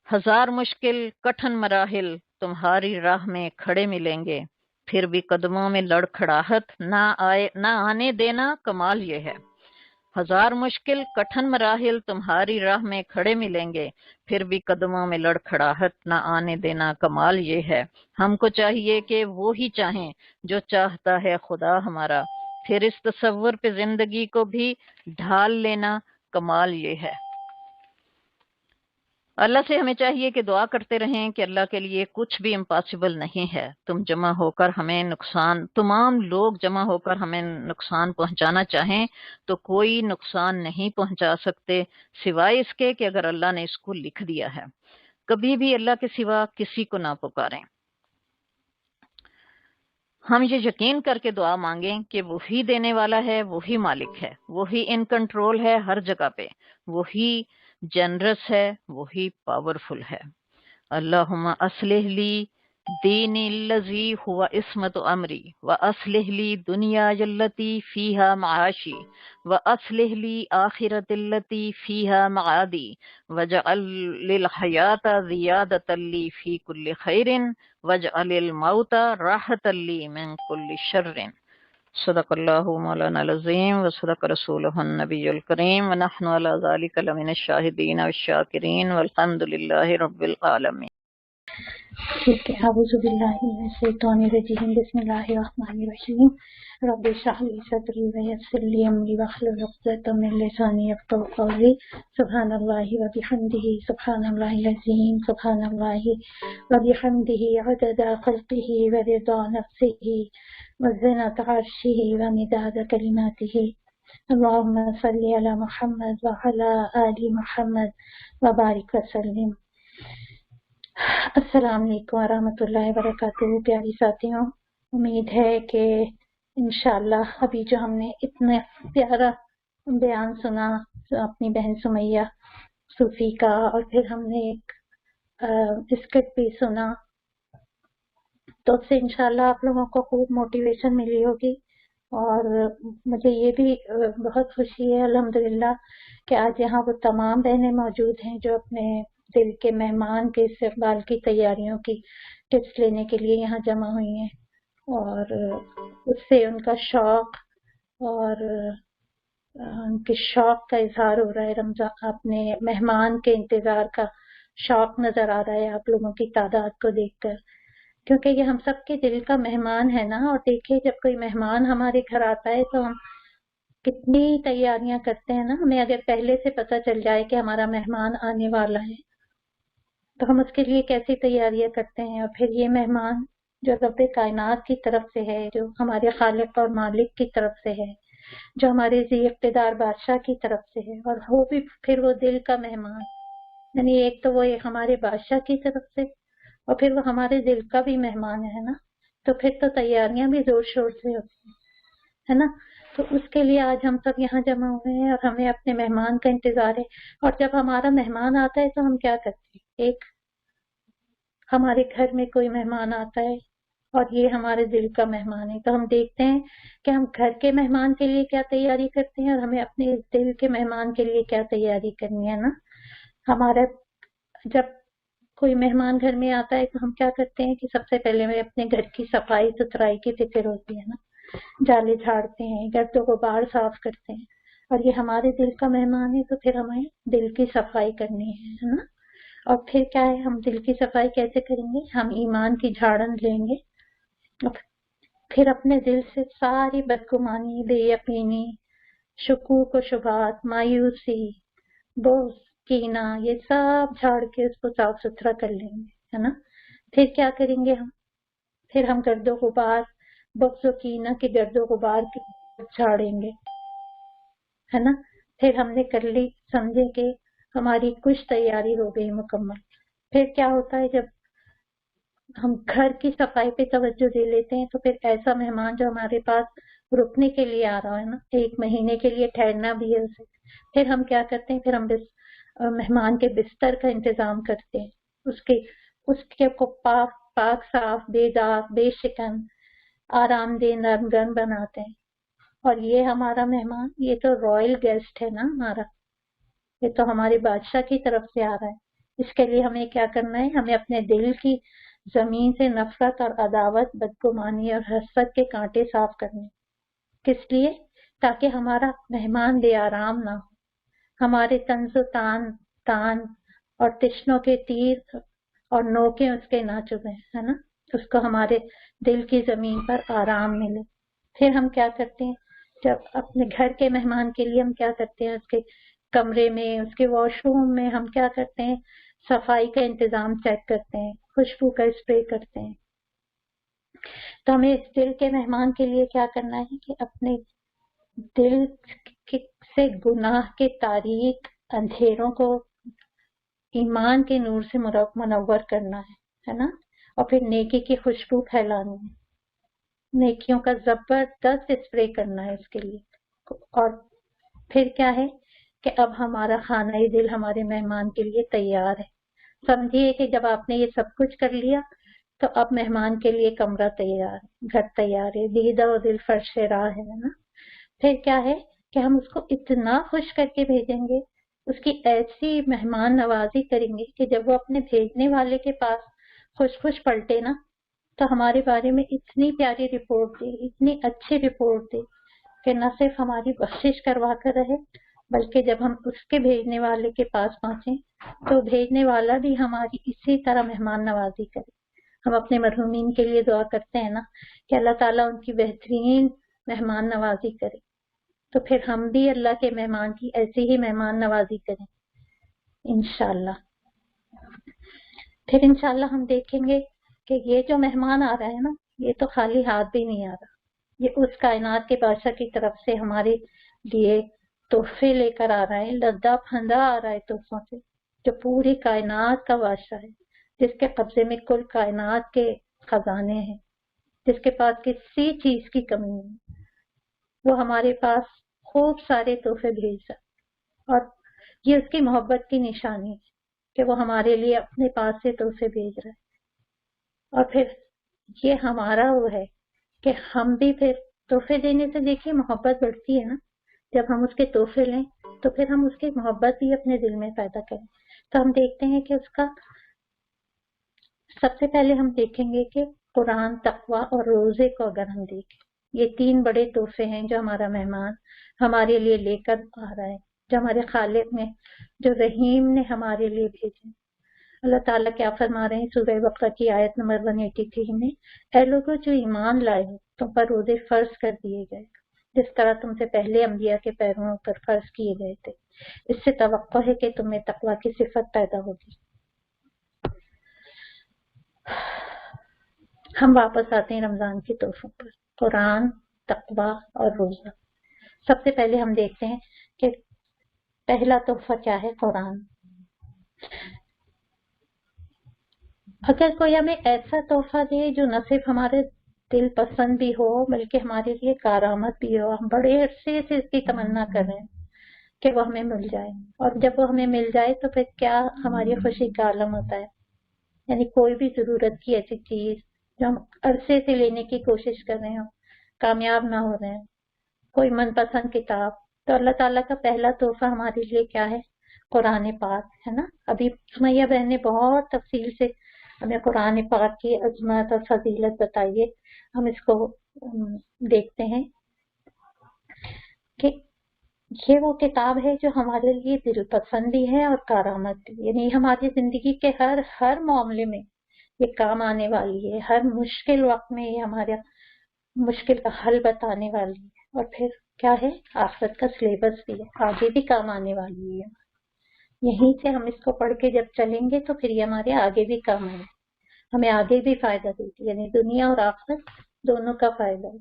ہزار مشکل کٹھن مراحل تمہاری راہ میں کھڑے ملیں گے، پھر بھی قدموں میں لڑکھڑاہٹ نہ آنے دینا، کمال یہ ہے۔ ہزار مشکل کٹھن مراحل تمہاری راہ میں کھڑے ملیں گے، پھر بھی قدموں میں لڑکھڑاہٹ نہ آنے دینا، کمال یہ ہے۔ ہم کو چاہیے کہ وہ ہی چاہیں جو چاہتا ہے خدا ہمارا، پھر اس تصور پہ زندگی کو بھی ڈھال لینا، کمال یہ ہے۔ اللہ سے ہمیں چاہیے کہ دعا کرتے رہیں کہ اللہ کے لیے کچھ بھی امپاسبل نہیں ہے۔ تمام لوگ جمع ہو کر ہمیں نقصان پہنچانا چاہیں تو کوئی نقصان نہیں پہنچا سکتے سوائے اس کے کہ اگر اللہ نے اس کو لکھ دیا ہے۔ کبھی بھی اللہ کے سوا کسی کو نہ پکاریں۔ ہم یہ یقین کر کے دعا مانگیں کہ وہی دینے والا ہے، وہی مالک ہے، وہی ان کنٹرول ہے ہر جگہ پہ، وہی جنرس ہے، وہی پاورفل ہے۔ اللہم اصلح لی دینی الذی هو عصمت امری واصلح لی دنیای التی فیہا معاشی واصلح لی آخرت التی فیہا معادی واجعل للحیات زیادۃ لی فی کل خیر واجعل الموت راحۃ لی من کل شر۔ صدق اللہ مولانا العظیم وصدق رسولہ النبی الکریم ونحن علی ذلک لمن الشاہدین والشاکرین والحمد للہ رب العالمین۔ ٹھیک ہے، اعوذ باللہ من الشیطان الرجیم، بسم اللہ الرحمن الرحیم، رب اشرح لی صدری ویسر لی امری واحلل عقدۃ من لسانی یفقہوا قولی، سبحان اللہ وبحمدہ، سبحان اللہ العظیم، سبحان اللہ وبحمدہ، عدد خلقہ ورضا نفسہ وزنۃ عرشہ ومداد کلماتہ، اللہم صلی علی محمد وعلی آل محمد وبارک وسلم۔ السلام علیکم ورحمۃ اللہ وبرکاتہ۔ پیاری ساتھیوں، امید ہے کہ انشاءاللہ ابھی جو ہم نے اتنا پیارا بیان سنا اپنی بہن سمیہ صوفی کا، اور پھر ہم نے ایک اسکرپٹ بھی سنا، تو اس سے انشاءاللہ آپ لوگوں کو خوب موٹیویشن ملی ہوگی، اور مجھے یہ بھی بہت خوشی ہے الحمدللہ کہ آج یہاں وہ تمام بہنیں موجود ہیں جو اپنے دل کے مہمان کے استقبال کی تیاریوں کی ٹپس لینے کے لیے یہاں جمع ہوئی ہیں، اور اس سے ان کا شوق اور ان کے شوق کا اظہار ہو رہا ہے، رمضان اپنے مہمان کے انتظار کا شوق نظر آ رہا ہے آپ لوگوں کی تعداد کو دیکھ کر، کیونکہ یہ ہم سب کے دل کا مہمان ہے نا۔ اور دیکھیے جب کوئی مہمان ہمارے گھر آتا ہے تو ہم کتنی تیاریاں کرتے ہیں نا، ہمیں اگر پہلے سے پتہ چل جائے کہ ہمارا مہمان آنے والا ہے تو ہم اس کے لیے کیسی تیاریاں کرتے ہیں، اور پھر یہ مہمان جو رب کائنات کی طرف سے ہے، جو ہمارے خالق اور مالک کی طرف سے ہے، جو ہمارے ذی اقتدار بادشاہ کی طرف سے ہے، اور وہ بھی پھر وہ دل کا مہمان، یعنی ایک تو وہ ہمارے بادشاہ کی طرف سے اور پھر وہ ہمارے دل کا بھی مہمان ہے نا، تو پھر تو تیاریاں بھی زور شور سے ہوتی ہیں، ہے نا۔ تو اس کے لیے آج ہم سب یہاں جمع ہوئے ہیں اور ہمیں اپنے مہمان کا انتظار ہے، اور جب ہمارا مہمان آتا ہے تو ہم کیا کرتے ہیں، ایک ہمارے گھر میں کوئی مہمان آتا ہے اور یہ ہمارے دل کا مہمان ہے، تو ہم دیکھتے ہیں کہ ہم گھر کے مہمان کے لیے کیا تیاری کرتے ہیں اور ہمیں اپنے دل کے مہمان کے لیے کیا تیاری کرنی ہے نا۔ ہمارا جب کوئی مہمان گھر میں آتا ہے تو ہم کیا کرتے ہیں کہ سب سے پہلے ہمیں اپنے گھر کی صفائی ستھرائی کی فکر ہوتی ہے نا، جالے جھاڑتے ہیں، گرد و غبار صاف کرتے ہیں، اور یہ ہمارے دل کا مہمان ہے تو پھر ہمیں دل کی صفائی کرنی ہے نا۔ اور پھر کیا ہے، ہم دل کی صفائی کیسے کریں گے، ہم ایمان کی جھاڑن لیں گے، پھر اپنے دل سے ساری بدگمانی، بے یقینی، شکوک و شبہات، مایوسی، بغض، کینہ، یہ سب جھاڑ کے اس کو صاف ستھرا کر لیں گے، ہے نا۔ پھر کیا کریں گے پھر ہم گرد و غبار، بغض و کینہ کے گرد و غبار جھاڑیں گے، ہے نا۔ پھر ہم نے کر لی، سمجھے کہ ہماری کچھ تیاری ہو گئی مکمل۔ پھر کیا ہوتا ہے، جب ہم گھر کی صفائی پہ توجہ دے لیتے ہیں تو پھر ایسا مہمان جو ہمارے پاس رکنے کے لیے آ رہا ہے نا، 1 مہینے کے لیے ٹھہرنا بھی ہے اسے، پھر ہم کیا کرتے ہیں، پھر ہم مہمان کے بستر کا انتظام کرتے ہیں، اس کے کو پاک صاف، بے داغ، بے شکن، آرام دہ، نرم گرم بناتے ہیں، اور یہ ہمارا مہمان، یہ تو رائل گیسٹ ہے نا ہمارا، یہ تو ہمارے بادشاہ کی طرف سے آ رہا ہے۔ اس کے لیے ہمیں کیا کرنا ہے، ہمیں اپنے دل کی زمین سے نفرت اور عداوت، بدگمانی اور حسد کے کانٹے صاف کرنے۔ کس لیے؟ تاکہ ہمارا مہمان بے آرام نہ ہو، ہمارے طنز و تان اور تشنوں کے تیر اور نوکیں اس کے نہ چبھیں، ہے نا، اس کو ہمارے دل کی زمین پر آرام ملے۔ پھر ہم کیا کرتے ہیں، جب اپنے گھر کے مہمان کے لیے ہم کیا کرتے ہیں، اس کے کمرے میں، اس کے واش روم میں ہم کیا کرتے ہیں، صفائی کا انتظام چیک کرتے ہیں، خوشبو کا اسپرے کرتے ہیں۔ تو ہمیں اس دل کے مہمان کے لیے کیا کرنا ہے کہ اپنے دل سے گناہ کے تاریک اندھیروں کو ایمان کے نور سے منور کرنا ہے نا، اور پھر نیکی کی خوشبو پھیلانی ہے، نیکیوں کا زبردست اسپرے کرنا ہے اس کے لیے۔ اور پھر کیا ہے کہ اب ہمارا خانہ دل ہمارے مہمان کے لیے تیار ہے۔ سمجھیے کہ جب آپ نے یہ سب کچھ کر لیا تو اب مہمان کے لیے کمرہ تیار ہے، گھر تیار ہے، دیدہ و دل فرش راہ ہے نا. پھر کیا ہے کہ ہم اس کو اتنا خوش کر کے بھیجیں گے، اس کی ایسی مہمان نوازی کریں گے کہ جب وہ اپنے بھیجنے والے کے پاس خوش خوش پلٹے نا تو ہمارے بارے میں اتنی پیاری رپورٹ دے، اتنی اچھی رپورٹ دے کہ نہ صرف ہماری بخشش کروا کر رہے بلکہ جب ہم اس کے بھیجنے والے کے پاس پہنچیں تو بھیجنے والا بھی ہماری اسی طرح مہمان نوازی کرے. ہم اپنے مرحومین کے لیے دعا کرتے ہیں نا کہ اللہ تعالیٰ ان کی بہترین مہمان نوازی کرے، تو پھر ہم بھی اللہ کے مہمان کی ایسی ہی مہمان نوازی کریں انشاءاللہ. پھر انشاءاللہ ہم دیکھیں گے کہ یہ جو مہمان آ رہا ہے نا یہ تو خالی ہاتھ بھی نہیں آ رہا، یہ اس کائنات کے بادشاہ کی طرف سے ہمارے لیے تحفے لے کر آ رہا ہے، لدا پھندا آ رہا ہے تحفوں سے، جو پوری کائنات کا بادشاہ ہے، جس کے قبضے میں کل کائنات کے خزانے ہیں، جس کے پاس کسی چیز کی کمی نہیں. وہ ہمارے پاس خوب سارے تحفے بھیج رہا ہے اور یہ اس کی محبت کی نشانی ہے کہ وہ ہمارے لیے اپنے پاس سے تحفے بھیج رہا ہے. اور پھر یہ ہمارا وہ ہے کہ ہم بھی پھر تحفے دینے سے دیکھیے محبت بڑھتی ہے نا، جب ہم اس کے تحفے لیں تو پھر ہم اس کی محبت بھی اپنے دل میں پیدا کریں. تو ہم دیکھتے ہیں کہ اس کا سب سے پہلے ہم دیکھیں گے کہ قرآن، تقویٰ اور روزے کو اگر ہم دیکھیں، یہ 3 بڑے تحفے ہیں جو ہمارا مہمان ہمارے لیے لے کر آ رہا ہے، جو ہمارے خالق نے، جو رحیم نے ہمارے لیے بھیجے. اللہ تعالیٰ کیا فرما رہے ہیں سورہ بقرہ کی آیت نمبر 183 میں، اے لوگوں جو ایمان لائے ہو تم پر روزے فرض کر دیے گئے جس طرح تم سے پہلے انبیاء کے پیرووں پر فرض کیے گئے تھے، اس سے توقع ہے کہ تمہیں تقویٰ کی صفت پیدا ہوگی. ہم واپس آتے ہیں رمضان کے تحفوں پر، قرآن، تقویٰ اور روزہ. سب سے پہلے ہم دیکھتے ہیں کہ پہلا تحفہ کیا ہے، قرآن. اگر کوئی ہمیں ایسا تحفہ دے جو نہ صرف ہمارے دل پسند بھی ہو بلکہ ہمارے لیے کارآمد بھی ہو، ہم بڑے عرصے سے اس کی تمنا کر رہے ہیں کہ وہ ہمیں مل جائے، اور جب وہ ہمیں مل جائے تو پھر کیا ہماری خوشی کا عالم ہوتا ہے. یعنی کوئی بھی ضرورت کی ایسی چیز جو ہم عرصے سے لینے کی کوشش کر رہے ہوں، کامیاب نہ ہو رہے ہیں، کوئی من پسند کتاب، تو اللہ تعالیٰ کا پہلا تحفہ ہمارے لیے کیا ہے، قرآن پاک ہے نا. ابھی سمیہ بہن نے بہت تفصیل سے ہمیں قرآن پاک کی عظمت اور فضیلت بتائیے. ہم اس کو دیکھتے ہیں کہ یہ وہ کتاب ہے جو ہمارے لیے دل پسند بھی ہے اور کارآمد بھی، یعنی ہماری زندگی کے ہر معاملے میں یہ کام آنے والی ہے، ہر مشکل وقت میں یہ ہمارا مشکل کا حل بتانے والی ہے. اور پھر کیا ہے، آخرت کا سلیبس بھی ہے، آگے بھی کام آنے والی ہے. یہیں سے ہم اس کو پڑھ کے جب چلیں گے تو پھر یہ ہمارے آگے بھی کام آئے، ہمیں آگے بھی فائدہ دیتی، یعنی دنیا اور آخرت دونوں کا فائدہ ہے.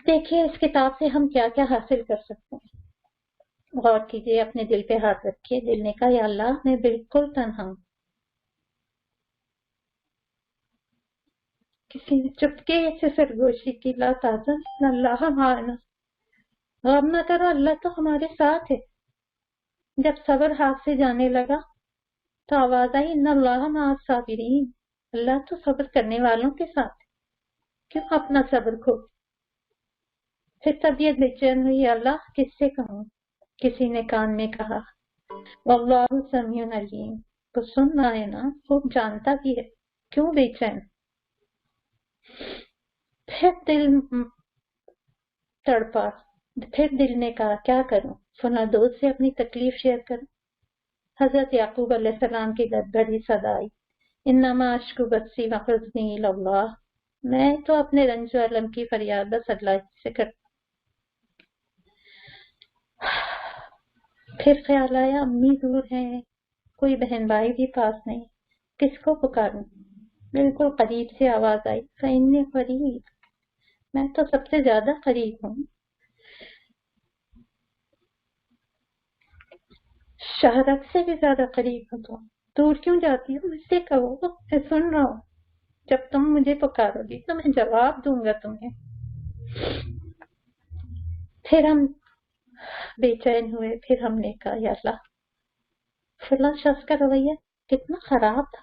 دیکھیے اس کتاب سے ہم کیا کیا حاصل کر سکتے ہیں. غور کیجیے، اپنے دل پہ ہاتھ رکھیے، دل نے کہا یا اللہ میں بالکل تنہا ہوں. کسی نے چپکے سے سرگوشی کی، لا تحزن اللہ معنا، غم نہ کرو اللہ تو ہمارے ساتھ ہے. جب صبر ہاتھ سے جانے لگا تو آواز آئی ان اللہ مع الصابرین، اللہ تو صبر کرنے والوں کے ساتھ ہے. کیوں اپنا صبر کھو. پھر طبیعت بے چین ہوئی، اللہ کس سے کہوں. کسی نے کان میں کہا واللہ سمیع علیم، تو سننا ہے نا، خوب جانتا بھی ہے، کیوں بے چین. پھر دل تڑپا، پھر دل نے کہا کیا کروں، فلاں دوست سے اپنی تکلیف شیئر کروں. حضرت یعقوب علیہ السلام کی گڑگڑی صدا آئی، انما اشکو بثی وحزنی الی اللہ، میں تو اپنے رنج و الم کی فریاد بس اللہ سے کرتا. پھر خیال آیا امی دور ہیں، کوئی بہن بھائی بھی پاس نہیں، کس کو پکاروں. بالکل قریب سے آواز آئی فإنی قریب، میں تو سب سے زیادہ قریب ہوں. شہرت سے بھی زیادہ قریب ہوں، تو دور کیوں جاتی ہوں، مجھ سے کہو میں سن رہا ہوں، جب تم مجھے پکارو گی تو میں جواب دوں گا تمہیں. پھر ہم بے چین ہوئے، پھر ہم نے کہا یا اللہ فلاں شخص کا رویہ کتنا خراب تھا،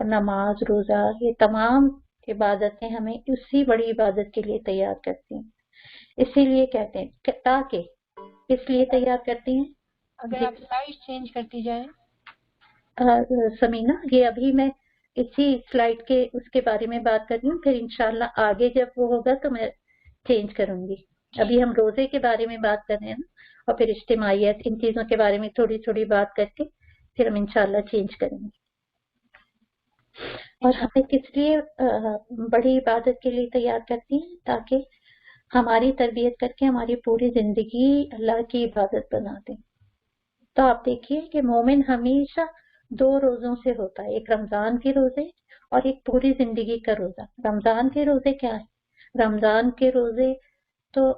اور نماز روزہ یہ تمام عبادتیں ہمیں اسی بڑی عبادت کے لیے تیار کرتی ہیں. اسی لیے کہتے ہیں کہ تاکہ اس لیے تیار کرتی ہیں. اگر آپ سلائڈ چینج کرتی جائیں. سمینہ یہ ابھی میں اسی سلائڈ کے اس کے بارے میں بات کر رہی ہوں، پھر انشاءاللہ آگے جب وہ ہوگا تو میں چینج کروں گی. ابھی ہم روزے کے بارے میں بات کر رہے ہیں نا، اور پھر اجتماعیت ان چیزوں کے بارے میں تھوڑی تھوڑی بات کر کے پھر ہم انشاءاللہ چینج کریں گے. اور ہمیں کس لیے بڑی عبادت کے لیے تیار کرتی ہیں؟ تاکہ ہماری تربیت کر کے ہماری پوری زندگی اللہ کی عبادت بنا دیں. تو آپ دیکھیے کہ مومن ہمیشہ 2 روزوں سے ہوتا ہے، ایک رمضان کے روزے اور ایک پوری زندگی کا روزہ. رمضان کے روزے کیا ہے؟ رمضان کے روزے تو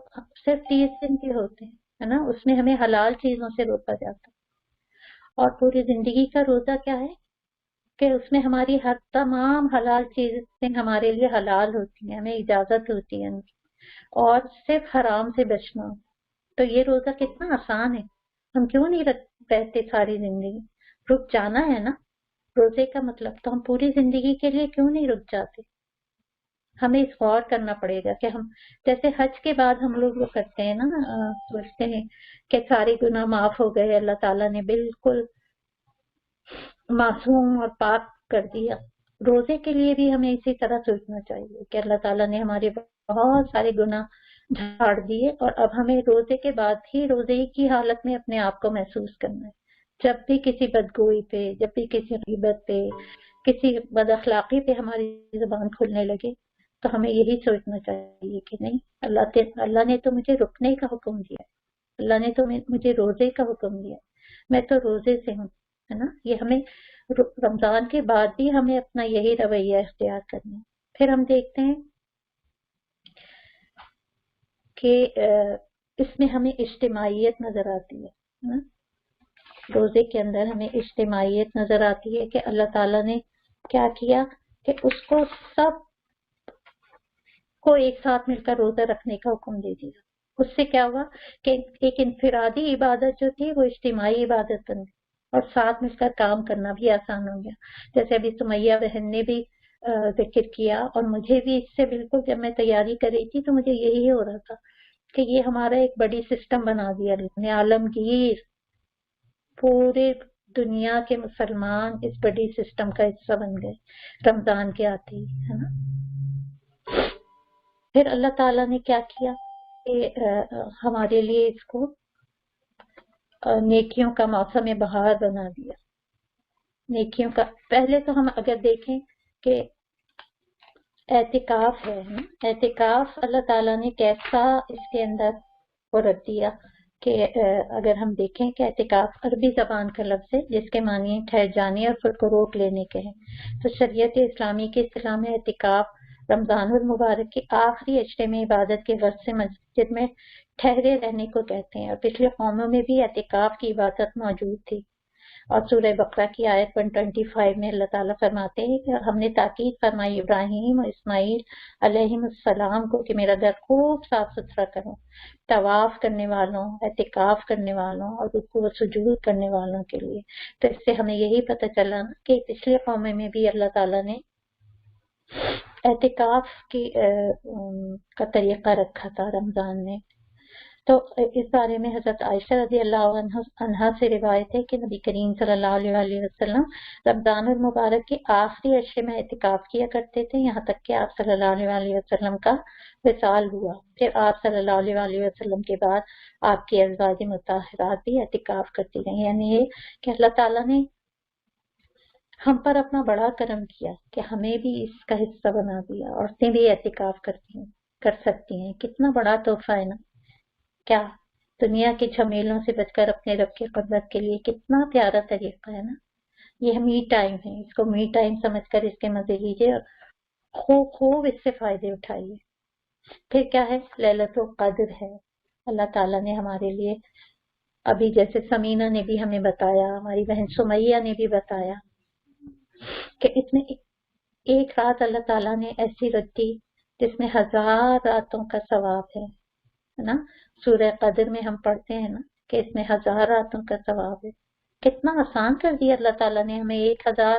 صرف 30 دن کے ہوتے ہیں، ہے نا، اس میں ہمیں حلال چیزوں سے روکا جاتا ہے. اور پوری زندگی کا روزہ کیا ہے کہ اس میں ہماری ہر تمام حلال چیزیں ہمارے لیے حلال ہوتی ہیں، ہمیں اجازت ہوتی ہے اور صرف حرام سے بچنا. تو یہ روزہ کتنا آسان ہے. ہم کیوں نہیں رہتے ساری زندگی؟ رک جانا ہے نا روزے کا مطلب. تو ہم پوری زندگی کے لیے کیوں نہیں رک جاتے؟ ہمیں اس غور کرنا پڑے گا کہ ہم جیسے حج کے بعد ہم لوگ وہ کرتے ہیں نا، سوچتے ہیں کہ سارے گناہ معاف ہو گئے، اللہ تعالیٰ نے بالکل معصوم اور پاک کر دیا. روزے کے لیے بھی ہمیں اسی طرح سوچنا چاہیے کہ اللہ تعالیٰ نے ہمارے بہت سارے گناہ جھاڑ دیے، اور اب ہمیں روزے کے بعد ہی روزے کی حالت میں اپنے آپ کو محسوس کرنا ہے. جب بھی کسی بدگوئی پہ، جب بھی کسی غیبت پہ، کسی بد اخلاقی پہ ہماری زبان کھلنے لگے تو ہمیں یہی سوچنا چاہیے کہ نہیں، اللہ نے تو مجھے رکنے کا حکم دیا، اللہ نے تو مجھے روزے کا حکم دیا، میں تو روزے سے ہوں، ہے نا. یہ ہمیں رمضان کے بعد بھی ہمیں اپنا یہی رویہ اختیار کرنا ہے. پھر ہم دیکھتے ہیں کہ اس میں ہمیں اجتماعیت نظر آتی ہے. روزے کے اندر ہمیں اجتماعیت نظر آتی ہے کہ اللہ تعالیٰ نے کیا کیا کہ اس کو سب کو ایک ساتھ مل کر روزہ رکھنے کا حکم دے دیا. اس سے کیا ہوا کہ ایک انفرادی عبادت جو تھی وہ اجتماعی عبادت بن گئی، اور ساتھ مل کر کام کرنا بھی آسان ہو گیا. جیسے ابھی سمیہ بہن نے بھی ذکر کیا، اور مجھے بھی اس سے بالکل جب میں تیاری کر رہی تھی تو مجھے یہی ہو رہا تھا کہ یہ ہمارا ایک بڑی سسٹم بنا دیا اللہ نے. عالمگیر پورے دنیا کے مسلمان اس بڑی سسٹم کا حصہ بن گئے رمضان کے آتے ہی، ہے نا. پھر اللہ تعالیٰ نے کیا کیا کہ ہمارے لیے اس کو نیکیوں کا موسم بہار بنا دیا. نیکیوں کا پہلے تو ہم اگر دیکھیں کہ اعتکاف ہے، اعتکاف اللہ تعالیٰ نے کیسا اس کے اندر وہ رکھ دیا کہ اگر ہم دیکھیں کہ اعتکاف عربی زبان کا لفظ ہے جس کے معنی ٹھہر جانے اور خود کو روک لینے کے ہیں. تو شریعت اسلامی کے اصطلاح میں اعتکاف رمضان المبارک کی آخری اجتماعی عبادت کے غرض سے مسجد میں ٹھہرے رہنے کو کہتے ہیں. اور پچھلے قوموں میں بھی اعتکاف کی عبادت موجود تھی. اور سورہ بقرہ کی آیت 125 میں اللہ تعالیٰ فرماتے ہیں کہ ہم نے تاکید فرمائی ابراہیم اور اسماعیل علیہ السلام کو کہ میرا گھر خوب صاف ستھرا کرو، طواف کرنے والوں، اعتکاف کرنے والوں اور رکوع و سجود کرنے والوں کے لیے. تو اس سے ہمیں یہی پتہ چلا کہ پچھلے قوموں میں بھی اللہ تعالیٰ نے اعتکاف کا طریقہ رکھا تھا رمضان میں. تو اس بارے میں حضرت عائشہ رضی اللہ عنہا سے روایت ہے کہ نبی کریم صلی اللہ علیہ وسلم رمضان المبارک کے آخری عشرے میں اعتکاف کیا کرتے تھے، یہاں تک کہ آپ صلی اللہ علیہ وسلم کا وصال ہوا. پھر آپ صلی اللہ علیہ وسلم کے بعد آپ کی ازواج مطہرات بھی اعتکاف کرتی رہیں. یعنی یہ کہ اللہ تعالیٰ نے ہم پر اپنا بڑا کرم کیا کہ ہمیں بھی اس کا حصہ بنا دیا. عورتیں بھی اعتکاف کر سکتی ہیں. کتنا بڑا تحفہ ہے نا. کیا دنیا کے جھمیلوں سے بچ کر اپنے رب کی قدرت کے لیے کتنا پیارا طریقہ ہے نا. یہ می ٹائم ہے، اس کو می ٹائم سمجھ کر اس کے مزے لیجیے اور خوب اس سے فائدے اٹھائیے. پھر کیا ہے؟ لیلۃ القدر ہے. اللہ تعالیٰ نے ہمارے لیے ابھی جیسے سمینہ نے بھی ہمیں بتایا، ہماری بہن سمیہ نے بھی بتایا کہ اس میں ایک رات اللہ تعالیٰ نے ایسی رکھ دی جس میں 1000 راتوں کا ثواب ہے نا. سورہ قدر میں ہم پڑھتے ہیں نا کہ اس میں 1000 راتوں کا ثواب ہے. کتنا آسان کر دیا اللہ تعالیٰ نے ہمیں. 1000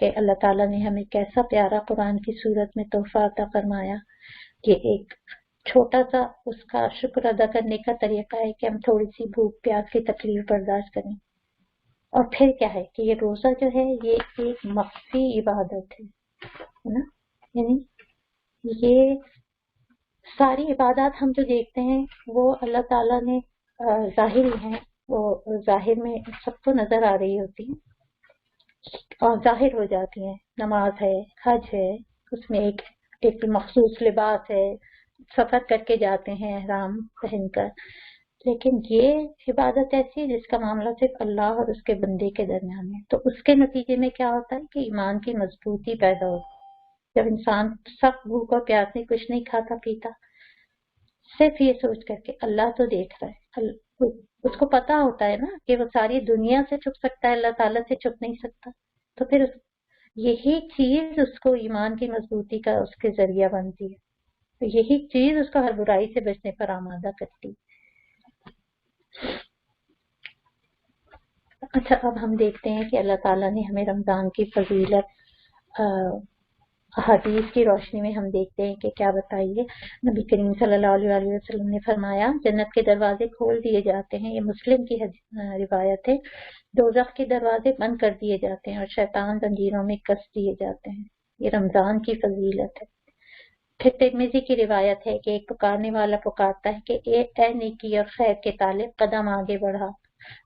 کہ اللہ تعالیٰ نے ہمیں کیسا پیارا قرآن کی صورت میں تحفہ عطا فرمایا. یہ ایک چھوٹا سا اس کا شکر ادا کرنے کا طریقہ ہے کہ ہم تھوڑی سی بھوک پیاس کی تکلیف برداشت کریں. اور پھر کیا ہے کہ یہ روزہ جو ہے یہ ایک مخفی عبادت ہے نا. یعنی یہ ساری عبادات ہم جو دیکھتے ہیں وہ اللہ تعالیٰ نے ظاہری ہیں، وہ ظاہر میں سب کو نظر آ رہی ہوتی ہیں اور ظاہر ہو جاتی ہیں. نماز ہے، حج ہے، اس میں ایک مخصوص لباس ہے، سفر کر کے جاتے ہیں احرام پہن کر. لیکن یہ عبادت ایسی ہے جس کا معاملہ صرف اللہ اور اس کے بندے کے درمیان ہے. تو اس کے نتیجے میں کیا ہوتا ہے کہ ایمان کی مضبوطی پیدا ہوتی. جب انسان سخت بھوک اور پیاس میں کچھ نہیں کھاتا پیتا، صرف یہ سوچ کر کے اللہ تو دیکھ رہا ہے، اس کو پتا ہوتا ہے نا کہ وہ ساری دنیا سے چھپ سکتا ہے، اللہ تعالیٰ سے چھپ نہیں سکتا. تو پھر یہی چیز اس کو ایمان کی مضبوطی کا اس کے ذریعہ بنتی ہے. تو یہی چیز اس کو ہر برائی سے بچنے پر آمادہ کرتی ہے. اچھا، اب ہم دیکھتے ہیں کہ اللہ تعالیٰ نے ہمیں رمضان کی فضیلت حدیث کی روشنی میں ہم دیکھتے ہیں کہ کیا بتائیے. نبی کریم صلی اللہ علیہ وسلم نے فرمایا جنت کے دروازے کھول دیے جاتے ہیں، یہ مسلم کی روایت ہے. دوزخ کے دروازے بند کر دیے جاتے ہیں اور شیطان زنجیروں میں کس دیے جاتے ہیں. یہ رمضان کی فضیلت ہے. پھر ترمذی کی روایت ہے کہ ایک پکارنے والا پکارتا ہے کہ اے نیکی اور خیر کے طالب قدم آگے بڑھا،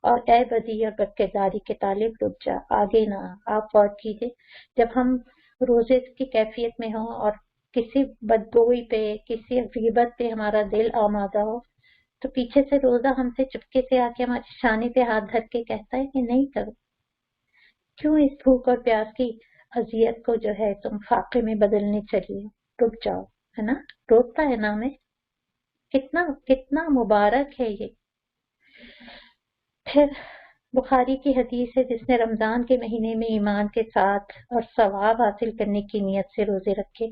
اور اے بدی اور بدکرداری کے طالب رک جا، آگے نہ آ. آپ غور کیجیے، جب ہم روزے کی کیفیت میں ہوں اور کسی بدگوئی پہ، کسی غیبت پہ ہمارا دل آمادہ ہو، تو پیچھے سے روزہ ہم سے چپکے سے آ کے ہماری شانے پہ ہاتھ دھر کے کہتا ہے کہ نہیں کرو. کیوں اس بھوک اور پیاس کی اذیت کو جو ہے تم فاقے میں بدلنے چلی ہو؟ رک جاؤ، ہے نا. روکتا ہے نا ہمیں. کتنا مبارک ہے یہ. پھر بخاری کی حدیث ہے جس نے رمضان کے مہینے میں ایمان کے ساتھ اور ثواب حاصل کرنے کی نیت سے روزے رکھے،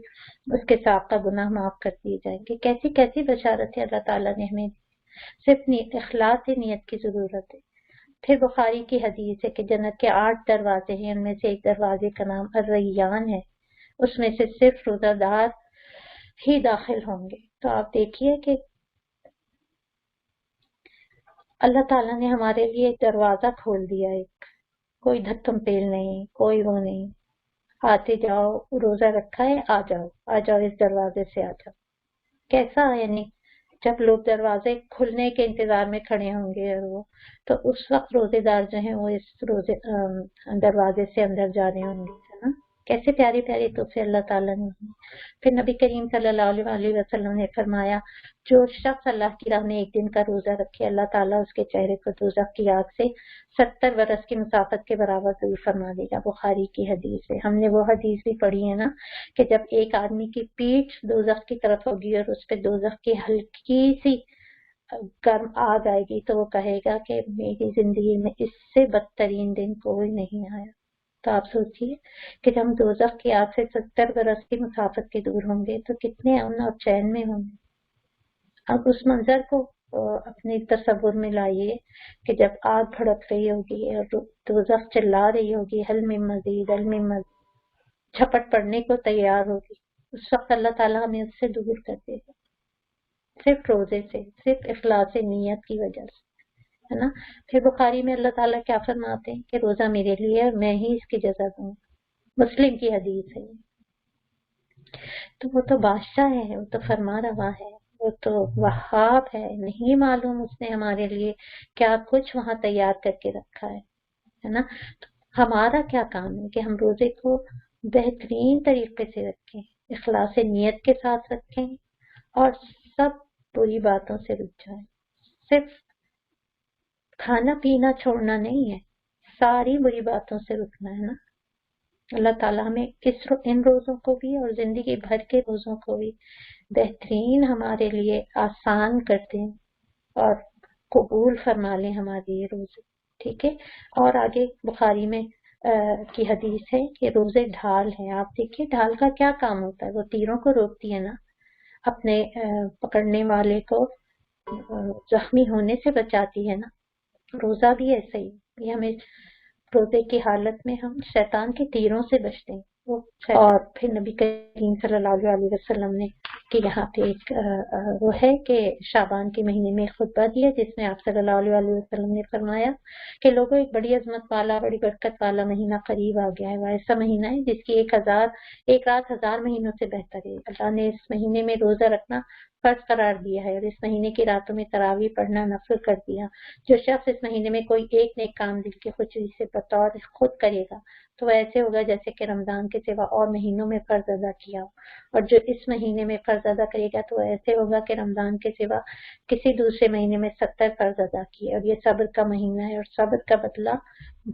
اس کے سابقہ گناہ معاف کر دیے جائیں گے. کیسی کیسی بشارت ہے اللہ تعالیٰ نے ہمیں. صرف اخلاص نیت کی ضرورت ہے. پھر بخاری کی حدیث ہے کہ جنت کے 8 دروازے ہیں، ان میں سے ایک دروازے کا نام الریان ہے، اس میں سے صرف روزہ دار ہی داخل ہوں گے. تو آپ دیکھیے کہ اللہ تعالیٰ نے ہمارے لیے ایک دروازہ کھول دیا. کوئی دھکم پیل نہیں، کوئی وہ نہیں. آتے جاؤ، روزہ رکھا ہے، آ جاؤ اس دروازے سے آ جاؤ. کیسا یعنی جب لوگ دروازے کھلنے کے انتظار میں کھڑے ہوں گے اور وہ، تو اس وقت روزے دار جو ہیں وہ اس دروازے سے اندر جا رہے ہوں گے، ہے نا. کیسے پیاری پیاری تحفے اللہ تعالیٰ نے. پھر نبی کریم صلی اللہ علیہ وسلم نے فرمایا جو شخص اللہ کی راہ میں ایک دن کا روزہ رکھے، اللہ تعالیٰ اس کے چہرے کو دوزخ کی آگ سے 70 برس کی مسافت کے برابر دور فرما دے گا. بخاری کی حدیث ہے. ہم نے وہ حدیث بھی پڑھی ہے نا کہ جب ایک آدمی کی پیٹھ دوزخ کی طرف ہوگی اور اس پہ دوزخ کی ہلکی سی گرم آگ آئے گی تو وہ کہے گا کہ میری زندگی میں اس سے بدترین دن کوئی نہیں آیا. تو آپ سوچیے کہ جب ہم دوزخ کی آگ سے 70 برس کی مسافت کے دور ہوں گے تو کتنے امن اور چین میں ہوں گے. اب اس منظر کو اپنے تصور میں لائیے کہ جب آگ بھڑک رہی ہوگی اور دوزخ چلا رہی ہوگی حل میں مزید جھپٹ پڑنے کو تیار ہوگی، اس وقت اللہ تعالیٰ ہمیں اس سے دور کر دے گا، صرف روزے سے، صرف اخلاص نیت کی وجہ سے، ہے نا. پھر بخاری میں اللہ تعالیٰ کیا فرماتے ہیں کہ روزہ میرے لیے اور میں ہی اس کی جزا دوں. مسلم کی حدیث ہے. تو وہ تو بادشاہ ہے، وہ تو فرما روا ہے، وہ تو وہاب ہے. نہیں معلوم اس نے ہمارے لیے کیا کچھ وہاں تیار کر کے رکھا ہے نا. تو ہمارا کیا کام ہے کہ ہم روزے کو بہترین طریقے سے رکھیں، اخلاص نیت کے ساتھ رکھیں اور سب بری باتوں سے رک جائیں. صرف کھانا پینا چھوڑنا نہیں ہے، ساری بری باتوں سے رکنا ہے نا. اللہ تعالیٰ ہمیں ان روزوں کو بھی اور زندگی بھر کے روزوں کو بھی بہترین ہمارے لیے آسان کر دیں اور قبول فرما لیں ہمارے یہ روزے. ٹھیک ہے. اور آگے بخاری میں کی حدیث ہے کہ روزے ڈھال ہیں. آپ دیکھیے ڈھال کا کیا کام ہوتا ہے، وہ تیروں کو روکتی ہے نا، اپنے پکڑنے والے کو زخمی ہونے سے بچاتی ہے نا. روزہ بھی ایسا ہی، یہ ہمیں روزے کی حالت میں ہم شیطان کے تیروں سے بچتے ہیں. اور پھر نبی کریم صلی اللہ علیہ وسلم نے کہ یہاں پہ ایک وہ ہے کہ شعبان کے مہینے میں خطبہ دیا جس میں آپ صلی اللہ علیہ وسلم نے فرمایا کہ لوگوں ایک بڑی عظمت والا بڑی برکت والا مہینہ قریب آ گیا ہے. وہ ایسا مہینہ ہے جس کی ایک رات 1000 مہینوں سے بہتر ہے. اللہ نے اس مہینے میں روزہ رکھنا فرض قرار دیا ہے اور اس مہینے کی راتوں میں تراویح پڑھنا نفل کر دیا. جو شخص اس مہینے میں کوئی ایک نیک کام دل کی خوشی سے بطور خود کرے گا تو وہ ایسے ہوگا جیسے کہ رمضان کے سوا اور مہینوں میں فرض ادا کیا ہو، اور جو اس مہینے میں فرض ادا کرے گا تو وہ ایسے ہوگا کہ رمضان کے سوا کسی دوسرے مہینے میں 70 فرض ادا کیے. اور یہ صبر کا مہینہ ہے اور صبر کا بدلہ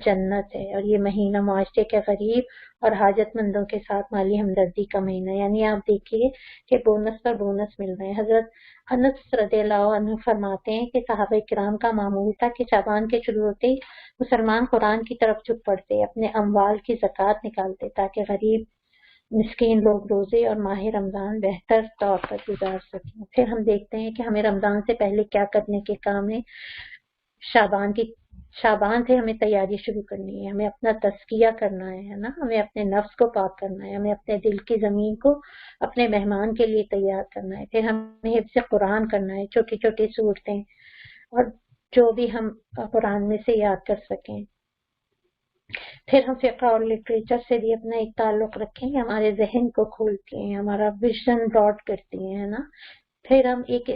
جنت ہے. اور یہ مہینہ معاشرے کے غریب اور حاجت مندوں کے ساتھ مالی ہمدردی کا مہینہ. یعنی آپ دیکھیے کہ بونس پر بونس مل رہے ہیں. حضرت انس رضی اللہ عنہ فرماتے ہیں کہ صحابہ کرام کا معمول تھا کہ شعبان کے شروع ہوتے ہی مسلمان قرآن کی طرف جھک پڑتے، اپنے اموال کی زکوٰۃ نکالتے تاکہ غریب مسکین لوگ روزے اور ماہ رمضان بہتر طور پر گزار سکیں. پھر ہم دیکھتے ہیں کہ ہمیں رمضان سے پہلے کیا کرنے کے کام ہے. شعبان سے ہمیں تیاری شروع کرنی ہے. ہمیں اپنا تزکیہ کرنا ہے نا، ہمیں اپنے نفس کو پاک کرنا ہے، ہمیں اپنے دل کی زمین کو اپنے مہمان کے لیے تیار کرنا ہے. پھر ہمیں حفظ قرآن کرنا ہے، چھوٹی چھوٹی صورتیں اور جو بھی ہم قرآن میں سے یاد کر سکیں. پھر ہم فقہ اور لٹریچر سے بھی اپنا ایک تعلق رکھیں، ہمارے ذہن کو کھولتی ہیں، ہمارا ویژن براڈ کرتی ہیں نا. پھر ہم ایک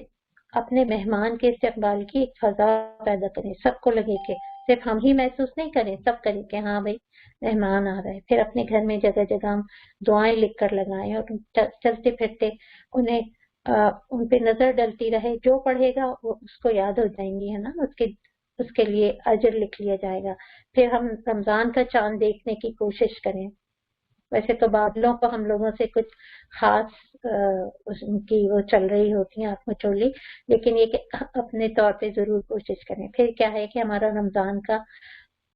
اپنے مہمان کے استقبال کی ایک فضا پیدا کریں، سب کو لگے کہ صرف ہم ہی محسوس نہیں کریں، سب کریں کہ ہاں بھائی مہمان آ رہا ہے. پھر اپنے گھر میں جگہ جگہ ہم دعائیں لکھ کر لگائیں اور چلتے پھرتے انہیں ان پہ نظر ڈلتی رہے. جو پڑھے گا وہ اس کو یاد ہو جائیں گی ہے نا، اس کے لیے اجر لکھ لیا جائے گا. پھر ہم رمضان کا چاند دیکھنے کی کوشش کریں. ویسے تو بادلوں کو ہم لوگوں سے کچھ خاص ان کی وہ چل رہی ہوتی ہیں آنکھ مچولی، لیکن یہ کہ اپنے طور پہ ضرور کوشش کریں. پھر کیا ہے کہ ہمارا رمضان کا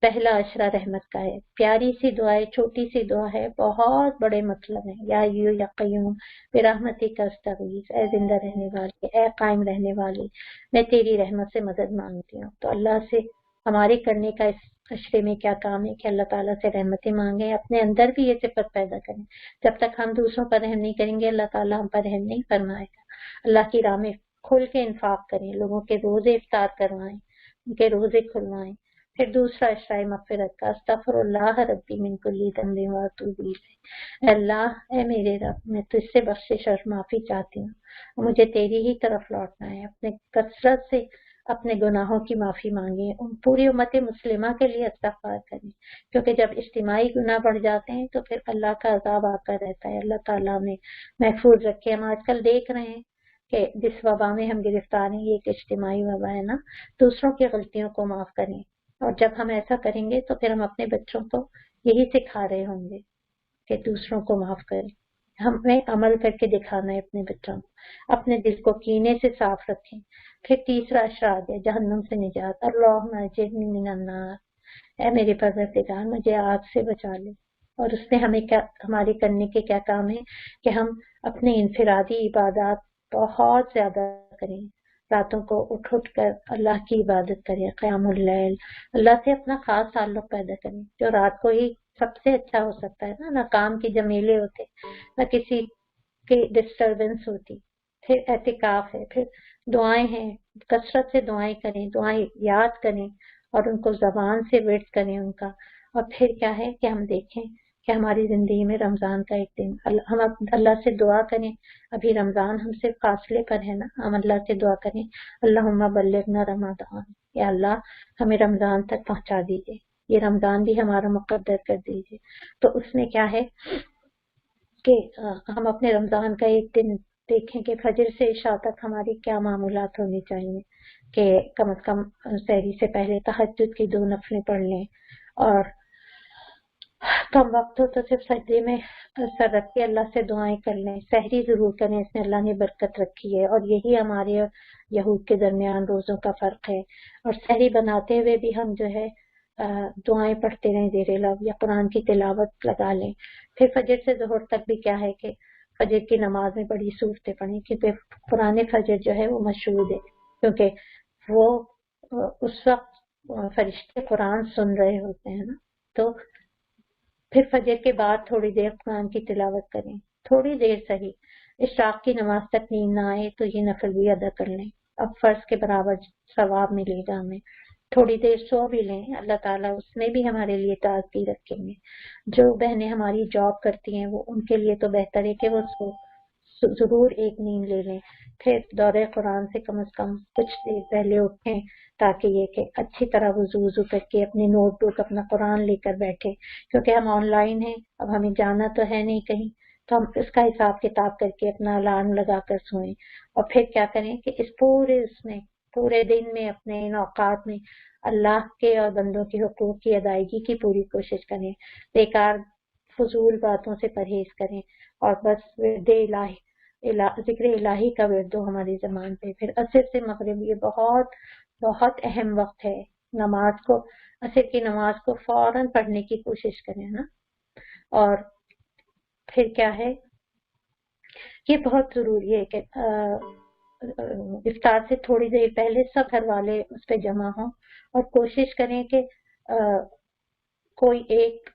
پہلا عشرہ رحمت کا ہے. پیاری سی دعا ہے، چھوٹی سی دعا ہے، بہت بڑے مطلب ہیں. یا یو یا قیوم برحمتی کا استغیث، اے زندہ رہنے والے، اے قائم رہنے والے، میں تیری رحمت سے مدد مانگتی ہوں. تو اللہ سے ہمارے کرنے کا اس عشرے میں کیا کام ہے کہ اللہ تعالیٰ سے رحمتیں مانگیں، اپنے اندر بھی یہ صفت پیدا کریں. جب تک ہم دوسروں پر رحم نہیں کریں گے اللہ تعالیٰ ہم پر رحم نہیں فرمائے گا. اللہ کی راہ میں کھل کے انفاق کریں، لوگوں کے روزے افطار کروائیں، ان کے روزے کھلوائیں. پھر دوسرا عشرہ مغفرت کا، استغفر اللہ ربی من کل ذنب واتوب الیہ. اے اللہ، اے میرے رب، میں تجھ سے بخشش اور معافی چاہتی ہوں، مجھے تیری ہی طرف لوٹنا ہے. اپنے کثرت سے اپنے گناہوں کی معافی مانگیں. پوری امت مسلمہ کے لیے استغفار کریں، کیونکہ جب اجتماعی گناہ بڑھ جاتے ہیں تو پھر اللہ کا عذاب آتا رہتا ہے. اللہ تعالیٰ نے محفوظ رکھے. ہم آج کل دیکھ رہے ہیں کہ جس وبا میں ہم گرفتار ہیں یہ ایک اجتماعی وبا ہے نا. دوسروں کی غلطیوں کو معاف کریں، اور جب ہم ایسا کریں گے تو پھر ہم اپنے بچوں کو یہی سکھا رہے ہوں گے کہ دوسروں کو معاف کریں. ہمیں عمل کر کے دکھانا ہے اپنے بچوں کو. اپنے دل کو کینے سے صاف رکھیں. پھر تیسرا عشرہ آ گیا جہنم سے نجات. اللہم اجرنی من النار، اے میرے پروردگار مجھے آگ سے بچا لے. اور اس میں ہمیں کیا، ہمارے کرنے کے کیا کام ہے کہ ہم اپنے انفرادی عبادات بہت زیادہ کریں. راتوں کو اٹھ کر اللہ کی عبادت کریں، قیام اللیل، اللہ سے اپنا خاص تعلق پیدا کریں جو رات کو ہی سب سے اچھا ہو سکتا ہے نہ کام کی جمیلے ہوتے، نہ کسی کی ڈسٹربنس ہوتی. پھر اعتکاف ہے، پھر دعائیں ہیں، کثرت سے دعائیں کریں، دعائیں یاد کریں اور ان کو زبان سے ورد کریں ان کا. اور پھر کیا ہے کہ ہم دیکھیں کہ ہماری زندگی میں رمضان کا ایک دن ہم اللہ سے دعا کریں. ابھی رمضان ہم سے فاصلے پر ہے نا، ہم اللہ سے دعا کریں اللہم بلغنا رمضان، یا اللہ ہمیں رمضان تک پہنچا دیجئے، یہ رمضان بھی ہمارا مقدر کر دیجئے. تو اس میں کیا ہے کہ ہم اپنے رمضان کا ایک دن دیکھیں کہ فجر سے عشاء تک ہماری کیا معمولات ہونی چاہیے، کہ کم از کم سحری سے پہلے تہجد کی 2 نفلیں پڑھ لیں، اور کم وقت ہو تو صرف سجدے میں سر رکھ کے اللہ سے دعائیں کر لیں. سحری ضرور کریں، اس میں اللہ نے برکت رکھی ہے، اور یہی ہمارے یہود کے درمیان روزوں کا فرق ہے. اور سحری بناتے ہوئے بھی ہم جو ہے دعائیں پڑھتے رہیں زیر لب، یا قرآن کی تلاوت لگا لیں. پھر فجر سے ظہر تک بھی کیا ہے کہ فجر کی نماز میں بڑی صورتیں پڑھیں، کیونکہ قرآن فجر جو ہے وہ مشہود ہے، کیونکہ وہ اس وقت فرشتے قرآن سن رہے ہوتے ہیں نا. تو پھر فجر کے بعد تھوڑی دیر قرآن کی تلاوت کریں، تھوڑی دیر صحیح، اشراق کی نماز تک نیند نہ آئے تو یہ نفل بھی ادا کر لیں، اب فرض کے برابر ثواب ملے گا ہمیں۔ تھوڑی دیر سو بھی لیں، اللہ تعالیٰ اس میں بھی ہمارے لیے تازگی رکھیں گے۔ جو بہنیں ہماری جاب کرتی ہیں وہ ان کے لیے تو بہتر ہے کہ وہ ضرور ایک نیند لے لیں، پھر دورہ قرآن سے کم از کم کچھ دیر پہلے اٹھیں تاکہ یہ کہ اچھی طرح وضو کر کے اپنے نوٹ بک اپنا قرآن لے کر بیٹھیں، کیونکہ ہم آن لائن ہیں، اب ہمیں جانا تو ہے نہیں کہیں، تو ہم اس کا حساب کتاب کر کے اپنا الارم لگا کر سوئیں، اور پھر کیا کریں کہ اس پورے دن میں اپنے ان اوقات میں اللہ کے اور بندوں کے حقوق کی ادائیگی کی پوری کوشش کریں، بیکار فضول باتوں سے پرہیز کریں، اور بس ذکر الہی کا ورد ہو ہماری زبان پہ۔ پھر عصر سے مغرب یہ بہت بہت اہم وقت ہے، نماز کو، عصر کی نماز کو فوراً پڑھنے کی کوشش کریں نا۔ اور پھر کیا ہے، یہ بہت ضروری ہے کہ افطار سے تھوڑی دیر پہلے سب گھر والے اس پہ جمع ہوں، اور کوشش کریں کہ کوئی ایک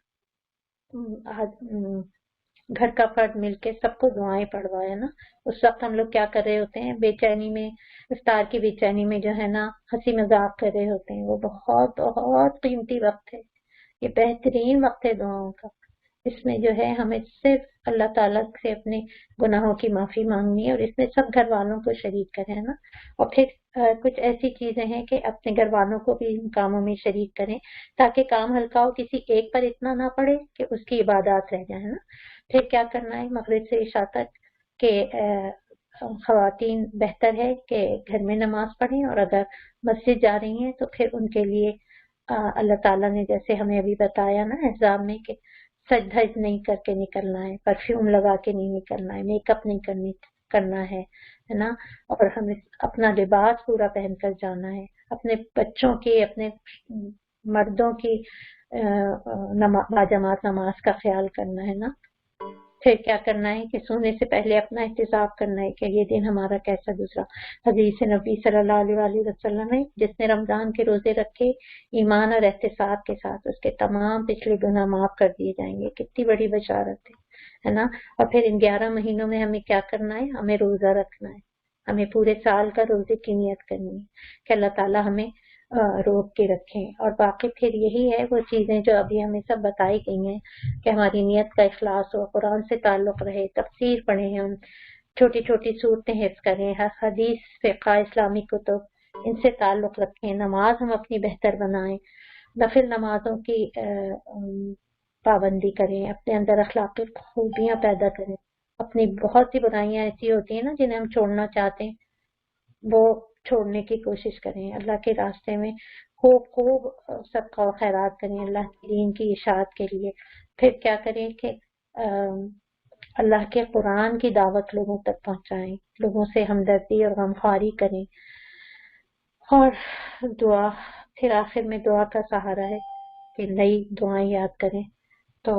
گھر کا فرد مل کے سب کو دعائیں پڑھوائے نا۔ اس وقت ہم لوگ کیا کر رہے ہوتے ہیں، بے چینی میں، افطار کی بے چینی میں جو ہے نا ہنسی مذاق کر رہے ہوتے ہیں، وہ بہت بہت قیمتی وقت ہے، یہ بہترین وقت ہے دعاؤں کا۔ اس میں جو ہے ہمیں صرف اللہ تعالیٰ سے اپنے گناہوں کی معافی مانگنی ہے، اور اس میں سب گھر والوں کو شریک کریں نا۔ اور پھر کچھ ایسی چیزیں ہیں کہ اپنے گھر والوں کو بھی ان کاموں میں شریک کریں تاکہ کام ہلکا ہو، کسی ایک پر اتنا نہ پڑے کہ اس کی عبادات رہ جائیں نا۔ پھر کیا کرنا ہے، مغرب سے عشاء تک کہ خواتین بہتر ہے کہ گھر میں نماز پڑھیں، اور اگر مسجد جا رہی ہیں تو پھر ان کے لیے اللہ تعالیٰ نے جیسے ہمیں ابھی بتایا نا احزاب میں کہ سج دھج نہیں کر کے نکلنا ہے، پرفیوم لگا کے نہیں نکلنا ہے، میک اپ نہیں کرنا ہے نا، اور ہمیں اپنا لباس پورا پہن کر جانا ہے، اپنے بچوں کی، اپنے مردوں کی باجماعت نماز کا خیال کرنا ہے نا۔ پھر کیا کرنا ہے کہ سونے سے پہلے اپنا احتساب کرنا ہے کہ یہ دن ہمارا کیسا گزرا۔ حدیث نبی صلی اللہ علیہ وسلم ہے، جس نے رمضان کے روزے رکھے ایمان اور احتساب کے ساتھ، اس کے تمام پچھلے گناہ معاف کر دیے جائیں گے۔ کتنی بڑی بشارت ہے نا۔ اور پھر ان 11 مہینوں میں ہمیں کیا کرنا ہے، ہمیں روزہ رکھنا ہے، ہمیں پورے سال کا روزے کی نیت کرنی ہے کہ اللہ تعالیٰ ہمیں روک کے رکھیں۔ اور باقی پھر یہی ہے وہ چیزیں جو ابھی ہمیں سب بتائی گئی ہیں کہ ہماری نیت کا اخلاص ہو، قرآن سے تعلق رہے، تفسیر پڑھیں، ہم چھوٹی چھوٹی صورتیں حفظ کریں، حدیث، فقہ، اسلامی کتب، ان سے تعلق رکھیں، نماز ہم اپنی بہتر بنائیں، نفل نمازوں کی پابندی کریں، اپنے اندر اخلاقی خوبیاں پیدا کریں، اپنی بہت سی برائیاں ایسی ہوتی ہیں نا جنہیں ہم چھوڑنا چاہتے ہیں، وہ چھوڑنے کی کوشش کریں، اللہ کے راستے میں خوب صدقہ و خیرات کریں اللہ کے دین کی اشاعت کے لیے۔ پھر کیا کریں کہ اللہ کے قرآن کی دعوت لوگوں تک پہنچائیں، لوگوں سے ہمدردی اور غمخواری کریں، اور دعا، پھر آخر میں دعا کا سہارا ہے کہ نئی دعائیں یاد کریں۔ تو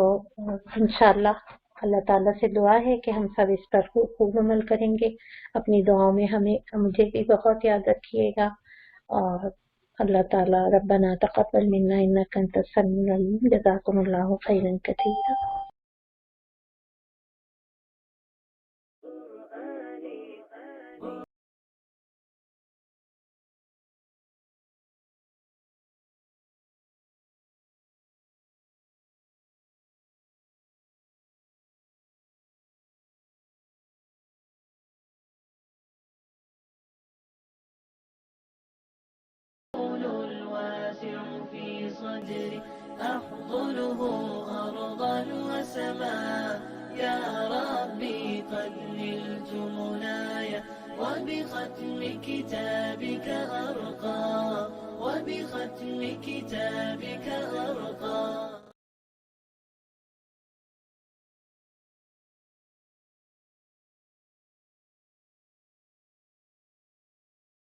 انشاءاللہ اللہ تعالیٰ سے دعا ہے کہ ہم سب اس پر خوب عمل کریں گے، اپنی دعاؤں میں مجھے بھی بہت یاد رکھیے گا، اور اللہ تعالیٰ ربنا تقبل منا انک انت السمیع العلیم، جزاکم اللہ خیرا کثیرا۔ في صدري أحضنه أرضا وسماء، يا ربي قد نلت منايا، وبختم كتابك أرقى، وبختم كتابك أرقى.